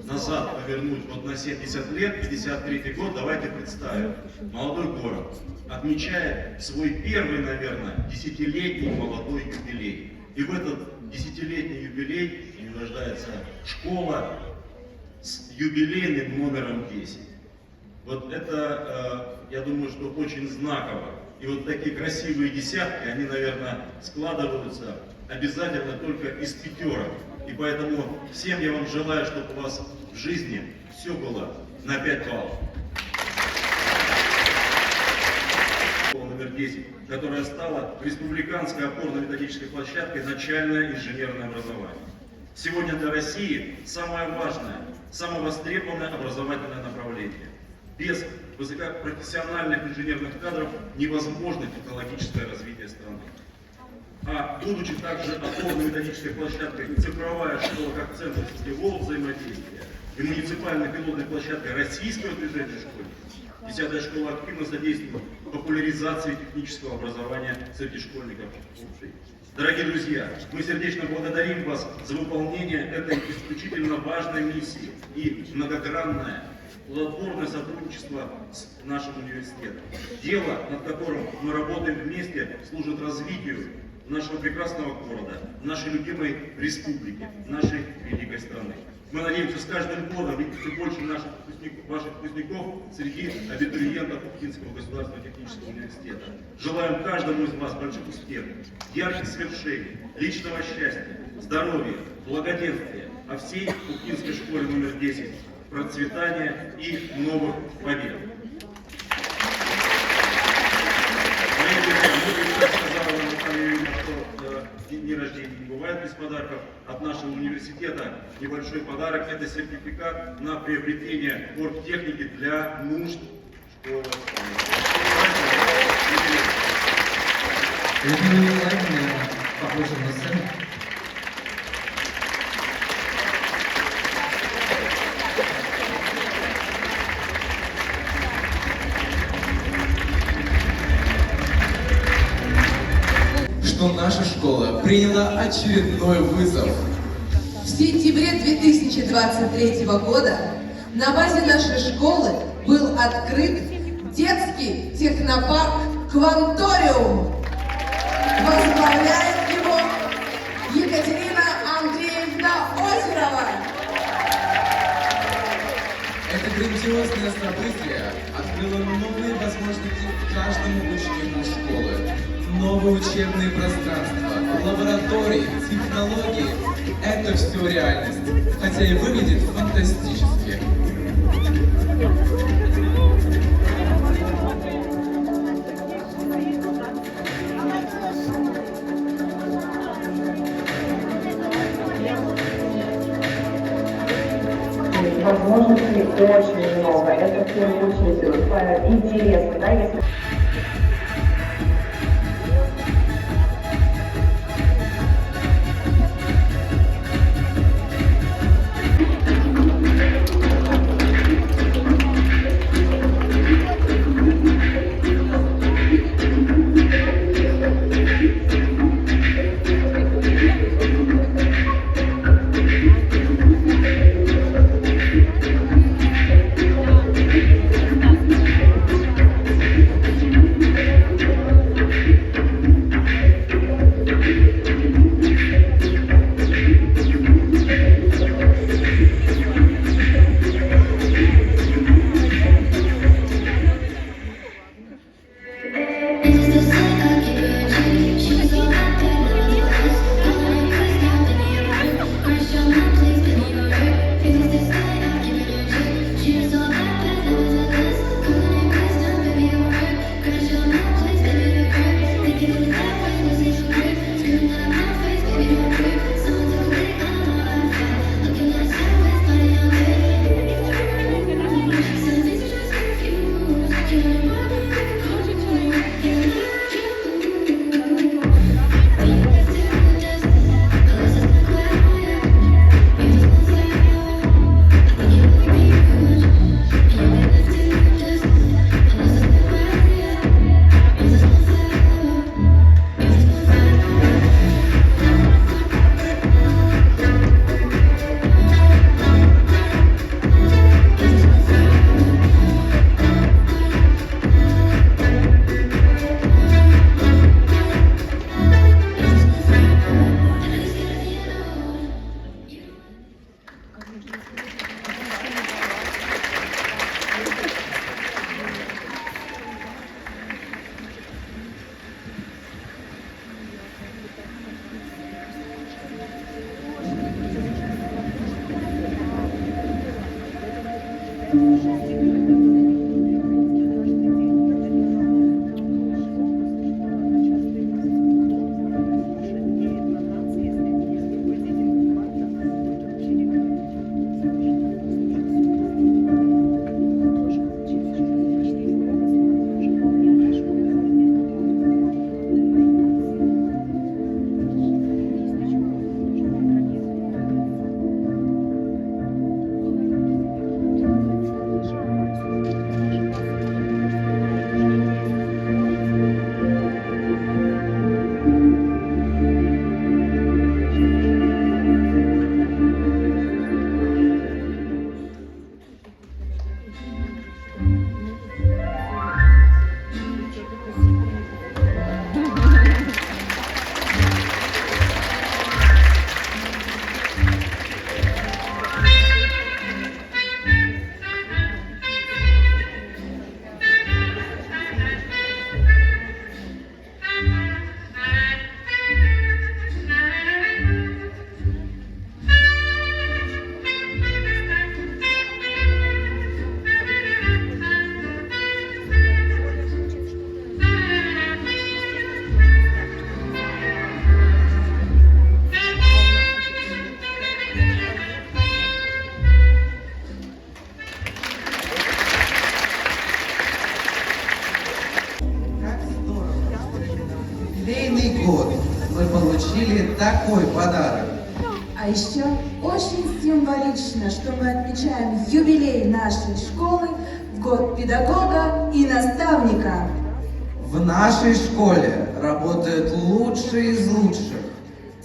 назад повернуть вот на 70 лет, 53-й год, давайте представим, молодой город отмечает свой первый, наверное, десятилетний молодой юбилей. И в этот десятилетний юбилей у него рождается школа с юбилейным номером 10. Вот это, я думаю, что очень знаково. И вот такие красивые десятки, они, наверное, складываются обязательно только из пятерок. И поэтому всем я вам желаю, чтобы у вас в жизни все было на 5 баллов. Школа номер 10, которая стала республиканской опорно-методической площадкой начальное инженерное образование. Сегодня для России самое важное, самое востребованное образовательное направление. Без высокопрофессиональных инженерных кадров невозможно технологическое развитие страны. А будучи также опорно-методической площадкой цифровая школа как центр сетевого взаимодействия и муниципальной пилотной площадкой российского движения школьников, 10-я школа активно содействует популяризации технического образования среди школьников. Дорогие друзья, мы сердечно благодарим вас за выполнение этой исключительно важной миссии и многогранное плодотворное сотрудничество с нашим университетом. Дело, над которым мы работаем вместе, служит развитию нашего прекрасного города, нашей любимой республики, нашей великой страны. Мы надеемся, с каждым годом видеть все больше ваших выпускников среди абитуриентов Ухтинского государственного технического университета. Желаем каждому из вас больших успехов, ярких свершений, личного счастья, здоровья, благоденствия, а всей Ухтинской школе номер 10 процветания и новых побед. Дни рождения не бывает без подарков. От нашего университета небольшой подарок – это сертификат на приобретение оргтехники для нужд школы. Людмила Николаевна, похожа на сцену. Что наша школа приняла очередной вызов. В сентябре 2023 года на базе нашей школы был открыт детский технопарк «Кванториум». Возглавляет его Екатерина Андреевна Озерова. Это грандиозное событие открыло новые возможности каждому ученику школы. Новые учебные пространства, лаборатории, технологии – это все реальность, хотя и выглядит фантастически. Возможностей очень много. Это в первую очередь интересно, да, если... Юбилейный год мы получили такой подарок. А еще очень символично, что мы отмечаем юбилей нашей школы в год педагога и наставника. В нашей школе работают лучшие из лучших.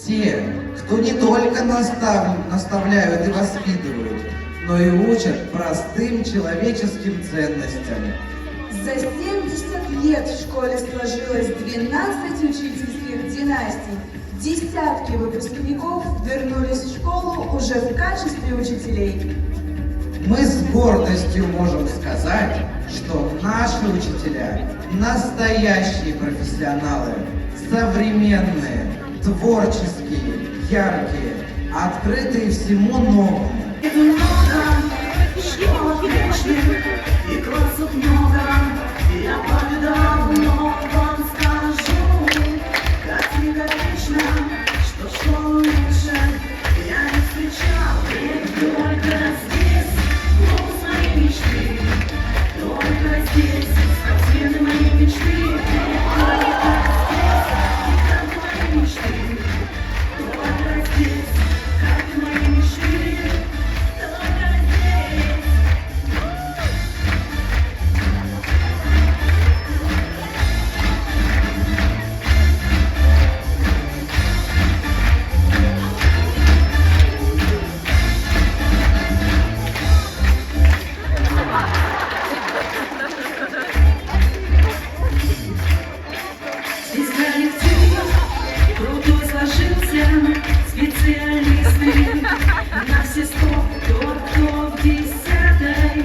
Те, кто не только наставляют и воспитывают, но и учат простым человеческим ценностям. За 70 лет в школе сложилось 12 учительских династий. Десятки выпускников вернулись в школу уже в качестве учителей. Мы с гордостью можем сказать, что наши учителя – настоящие профессионалы, современные, творческие, яркие, открытые всему новому. Школа вечных и классов много. Я по-давно вам скажу, как непривычно, что школу лучше я не встречал. Ведь только здесь голос моей мечты, только здесь спортсмены моей мечты. Только здесь гиганты моей мечты, только здесь как моей мечты. Здесь коллектив крутой сложился, специалисты на все 100, тот, кто в 10-й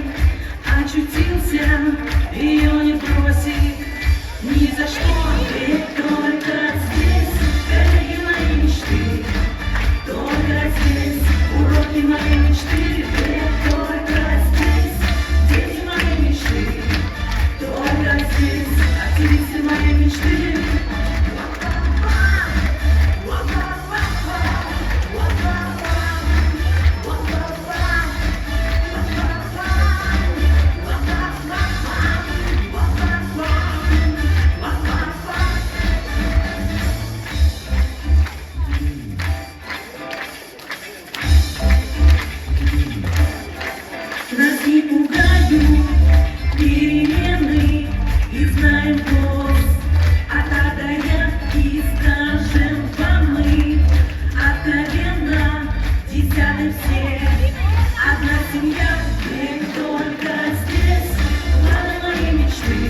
очутился, ее не бросит ни за что. Ведь только здесь коллеги моей мечты, только здесь уроки моей мечты. Ведь только здесь дети моей мечты, только здесь активисты моей мечты. Нас не пугают перемены, и знаем голос отдая и скажем вам мы откровенно, 10-й все одна семья. Ведь только здесь планы моей мечты,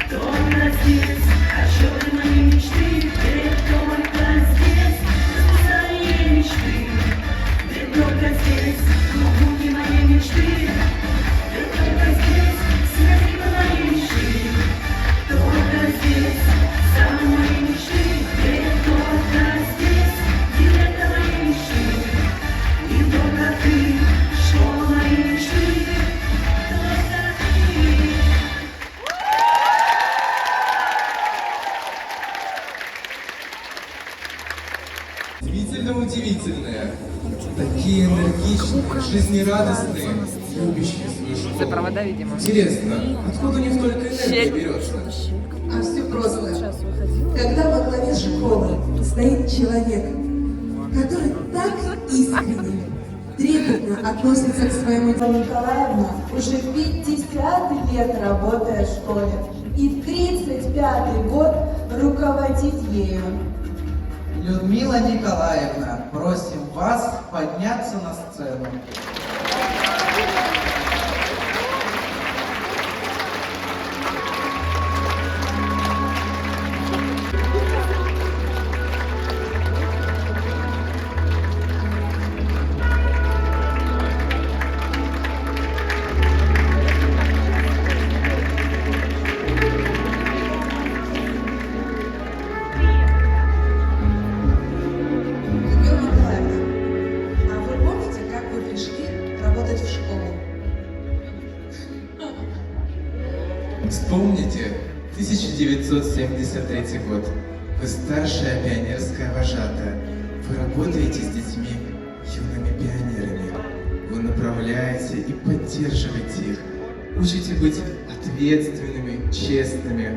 только здесь отчеты моей мечты. Ведь только здесь расписание мечты, ведь только здесь ноутбуки моей мечты. Ведь только здесь связь моей мечты, только здесь самые моей мечты. Ведь только здесь директор моей мечты, и только ты, школа моей жизнерадостные, любящие свою школу. Провода, видимо. Интересно, откуда у них столько энергии берется? А все просто. Когда во главе школы стоит человек, который так искренне, трепетно относится к своему Людмила Николаевна уже 50 лет работает в школе и 35-й год руководит ею. Людмила Николаевна, просим вас подняться на сцену. Людмила Николаевна, а вы помните, как вы пришли работать в школу? Вспомните 1973 год. Вы старшая пионерская вожатая. Вы работаете с детьми, юными пионерами. Вы направляете и поддерживаете их. Учите быть ответственными, честными.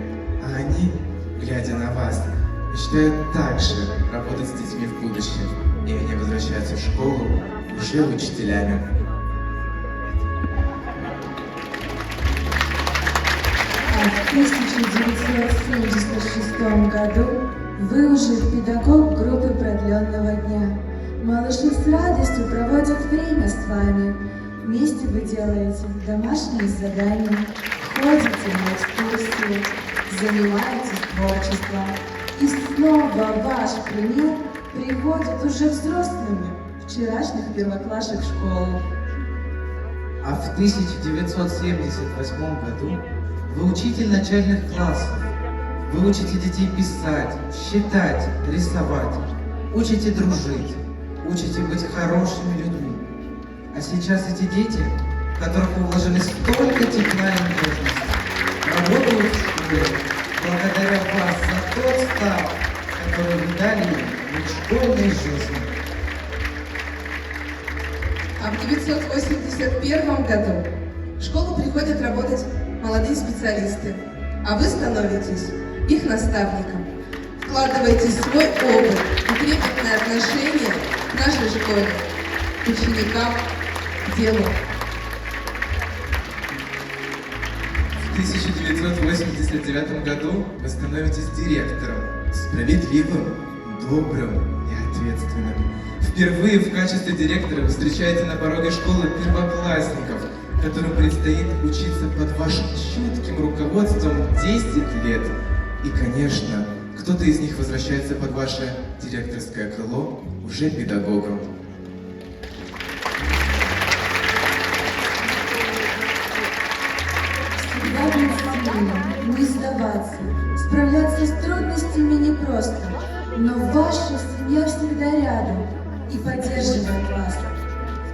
А они, глядя на вас, мечтают также работать с детьми в будущем. И они возвращаются в школу уже учителями. А в 1976 году вы уже педагог группы продленного дня. Малыши с радостью проводят время с вами. Вместе вы делаете домашние задания, ходите на экскурсии, занимаетесь творчеством. И снова ваш пример приводит уже взрослыми вчерашних первоклашек в школу. А в 1978 году вы учитель начальных классов. Вы учите детей писать, считать, рисовать. Учите дружить. Учите быть хорошими людьми. А сейчас эти дети, в которых вы вложили столько тепла и нежности, работают в школе благодаря вас за тот старт, который вы дали им в школьной жизни. А в 1981 году в школу приходят работать молодые специалисты, а вы становитесь их наставником. Вкладываете свой опыт и трепетное отношение к нашей школе, к ученикам, к делу. В 1989 году вы становитесь директором, справедливым, добрым и ответственным. Впервые в качестве директора вы встречаете на пороге школы первоклассников, которым предстоит учиться под вашим чутким руководством 10 лет. И, конечно, кто-то из них возвращается под ваше директорское крыло уже педагогом. Всегда быть сильным, не сдаваться, справляться с трудностями непросто, но ваша семья всегда рядом и поддерживает вас.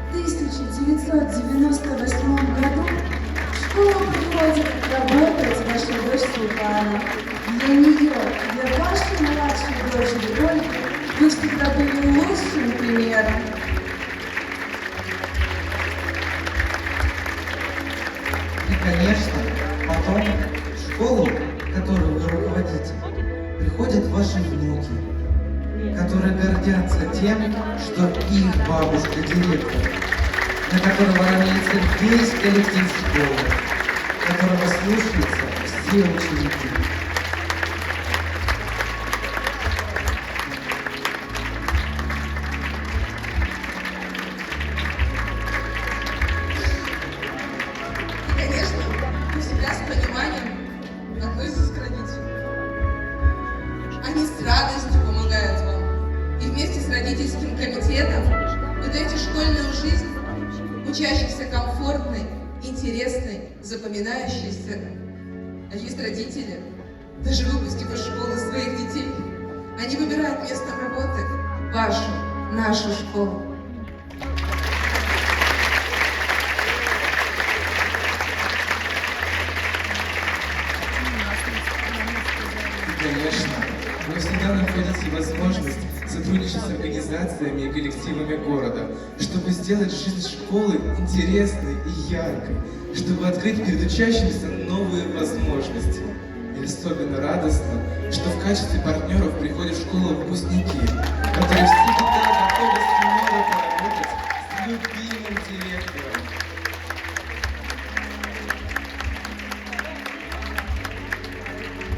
В 1998 году в школу приходит работать ваша дочь Светлана. Для нее, для вашей младшей дочери Ольги, вы всегда были лучшим примером. И, конечно, потом в школу, которую вы руководите, приходят ваши внуки, которые гордятся тем, что их бабушка директор, на которого равняется весь коллектив школы, которого слушаются все ученики. И, конечно, вы всегда с пониманием относитесь к родителям. Они с радостью помогают вам. И вместе с родительским комитетом вы даете школьную жизнь, учащихся комфортной, интересной, запоминающейся. А есть родители, даже выпустив из школы своих детей, они выбирают местом работы вашу, нашу школу. Конечно, вы всегда находите возможность сотрудничать с организациями и коллективами города, чтобы сделать жизнь школы интересной и яркой, чтобы открыть перед учащимися новые возможности. И особенно радостно, что в качестве партнеров приходят в школу выпускники, которые всегда готовы снова поработать с любимым директором.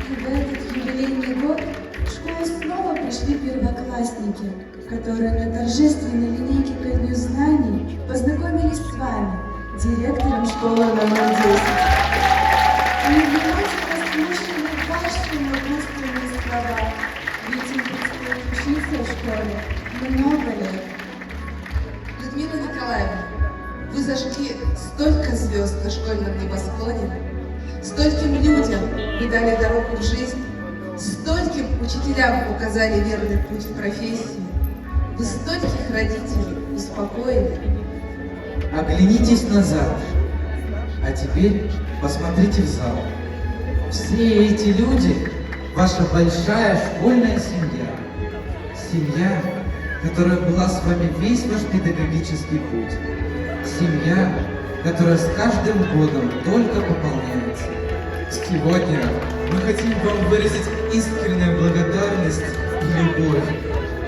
И в этот юбилейный год в школу снова пришли первоклассники, которые на торжественной линейке ко Дню знаний познакомились с вами, директором школы номер 10. И внимательно слушали ваши напутственные слова, ведь им предстоит учиться в школе много лет. Людмила Николаевна, вы зажгли столько звезд на школьном небосклоне, стольким людям вы дали дорогу в жизнь, стольким учителям указали верный путь в профессии, вы стольких родителей успокоили. Оглянитесь назад, а теперь посмотрите в зал. Все эти люди – ваша большая школьная семья. Семья, которая была с вами весь ваш педагогический путь. Семья, которая с каждым годом только пополняется. Сегодня мы хотим вам выразить искреннюю благодарность и любовь.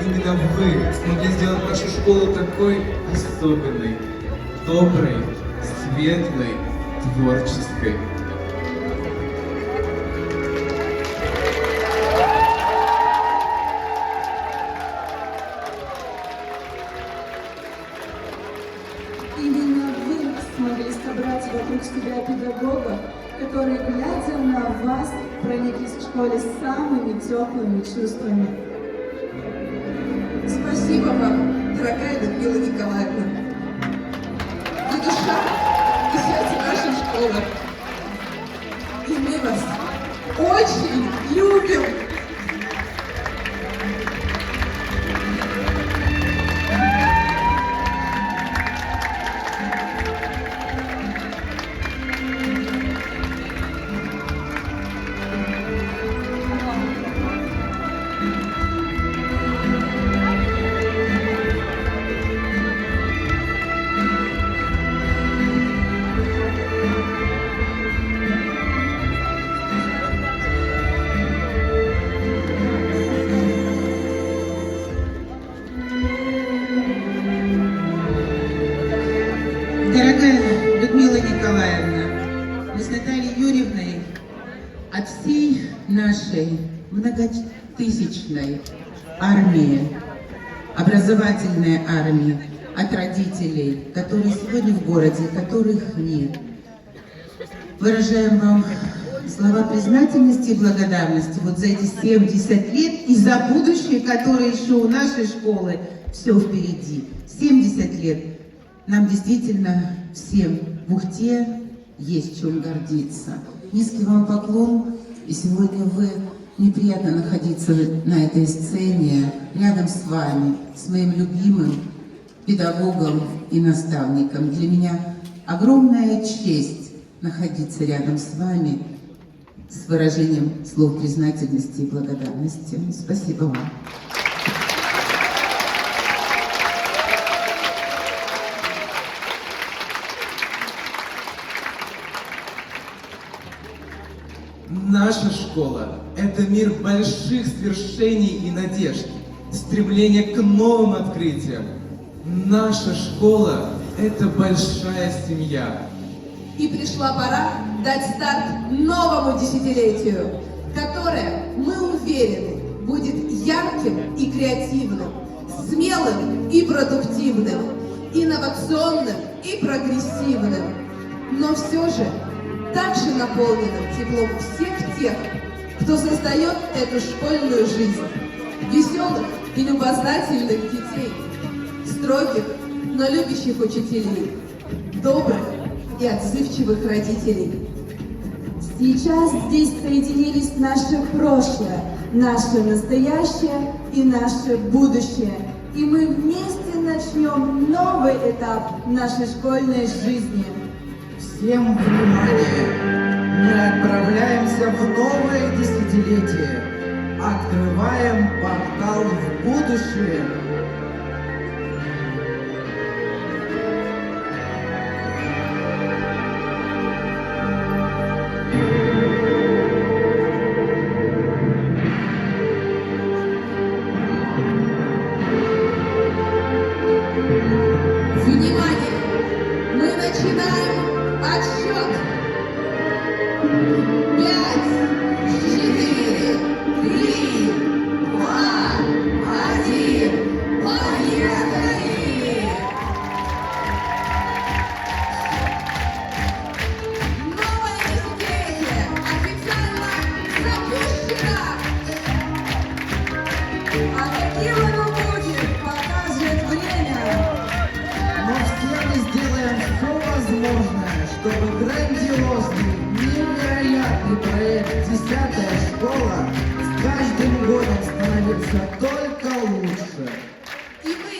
Именно вы смогли сделать нашу школу такой особенной, доброй, светлой, творческой. Именно вы смогли собрать вокруг себя педагогов, которые, глядя на вас, прониклись в школе самыми теплыми чувствами. Спасибо вам, дорогая Людмила Николаевна. Вы душа и сердце нашей школы. И мы вас очень любим. Дорогая Людмила Николаевна, мы с Натальей Юрьевной от всей нашей многотысячной армии, образовательной армии, от родителей, которые сегодня в городе, которых нет, выражаем вам слова признательности и благодарности вот за эти 70 лет и за будущее, которое еще у нашей школы все впереди. 70 лет. Нам действительно всем в Ухте есть чем гордиться. Низкий вам поклон, и сегодня мне приятно находиться на этой сцене, рядом с вами, с моим любимым педагогом и наставником. Для меня огромная честь находиться рядом с вами с выражением слов признательности и благодарности. Спасибо вам. Наша школа – это мир больших свершений и надежд, стремление к новым открытиям. Наша школа – это большая семья. И пришла пора дать старт новому десятилетию, которое, мы уверены, будет ярким и креативным, смелым и продуктивным, инновационным и прогрессивным, но все же также наполненным теплом всех тех, кто создает эту школьную жизнь, веселых и любознательных детей, строгих, но любящих учителей, добрых и отзывчивых родителей. Сейчас здесь соединились наше прошлое, наше настоящее и наше будущее. И мы вместе начнем новый этап нашей школьной жизни. Всем внимание! Мы отправляемся в новое десятилетие. Открываем портал в будущее. чтобы грандиозный, невероятный проект «10-я школа» с каждым годом становится только лучше. И мы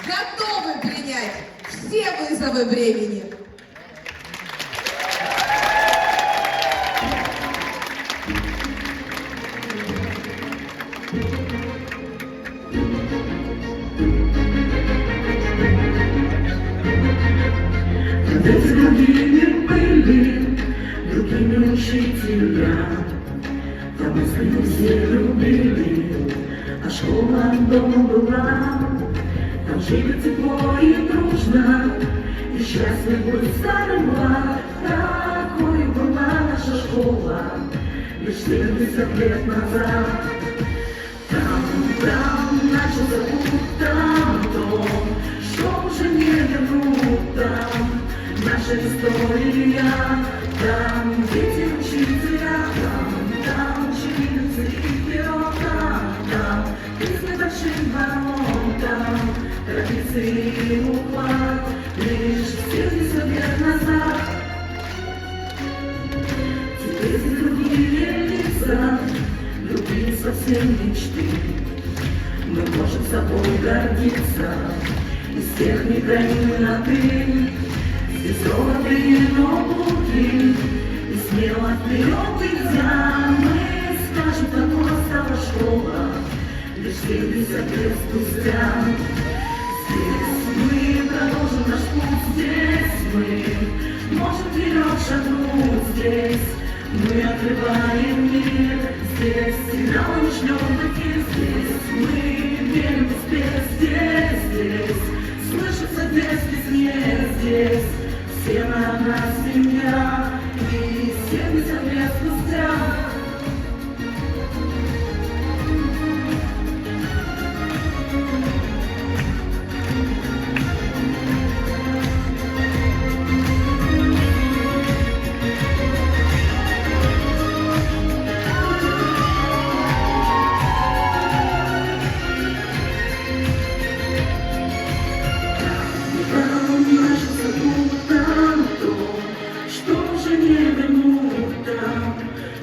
готовы принять все вызовы времени. Ведь другими были, другими учителя, там мысли все любили, а школа дома была. Там жили тепло и дружно, и счастлив быть старым была. Такой была наша школа лишь 70 лет назад. Там начался путь, там то, что уже не вернуть, там наша история, там дети учителя, там ученицы и вперед, там песни большим ворон, там традиции и уклад лишь 70 лет назад. Теперь здесь другие лица, другие совсем мечты. Мы можем собой гордиться, из всех не храним на ты. Здесь золотые ноутбуки, и смело вперед идя, мы скажем, какой стала школа лишь 70 лет спустя. Здесь мы продолжим наш путь, здесь мы можем вперед шагнуть, здесь мы открываем мир, здесь сигналы шлем такие, здесь мы верим в успех, здесь слышится детский смех, здесь все мы одна семья, и 70 лет спустя.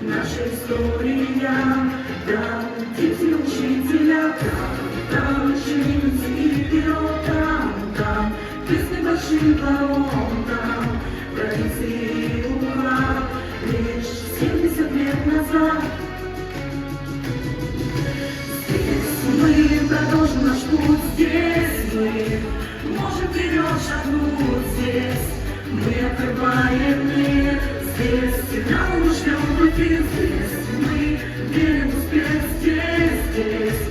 Наша история, там дети учителя, там ученицы и вперед, там песни большим ворон, там традиции и уклад лишь 70 лет назад. Здесь мы продолжим наш путь, здесь мы можем вперед шагнуть, здесь мы открываем мир. Здесь сигналы мы шлем в эфир, здесь мы верим в успех, здесь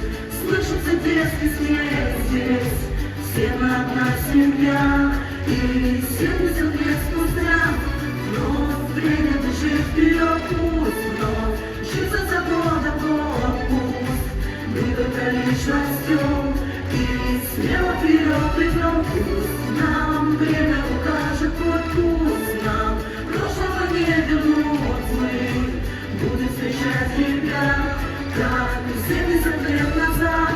слышится детский смех, здесь все мы одна семья, и 70 лет спустя вновь время бежит вперед, пусть вновь мчится за годом год, пусть мы только лишь растем, и смело вперед идем, пусть нам время укажет путь, пусть нам прошлого не вернуть, мы будем встречать тебя, как и 70 лет назад.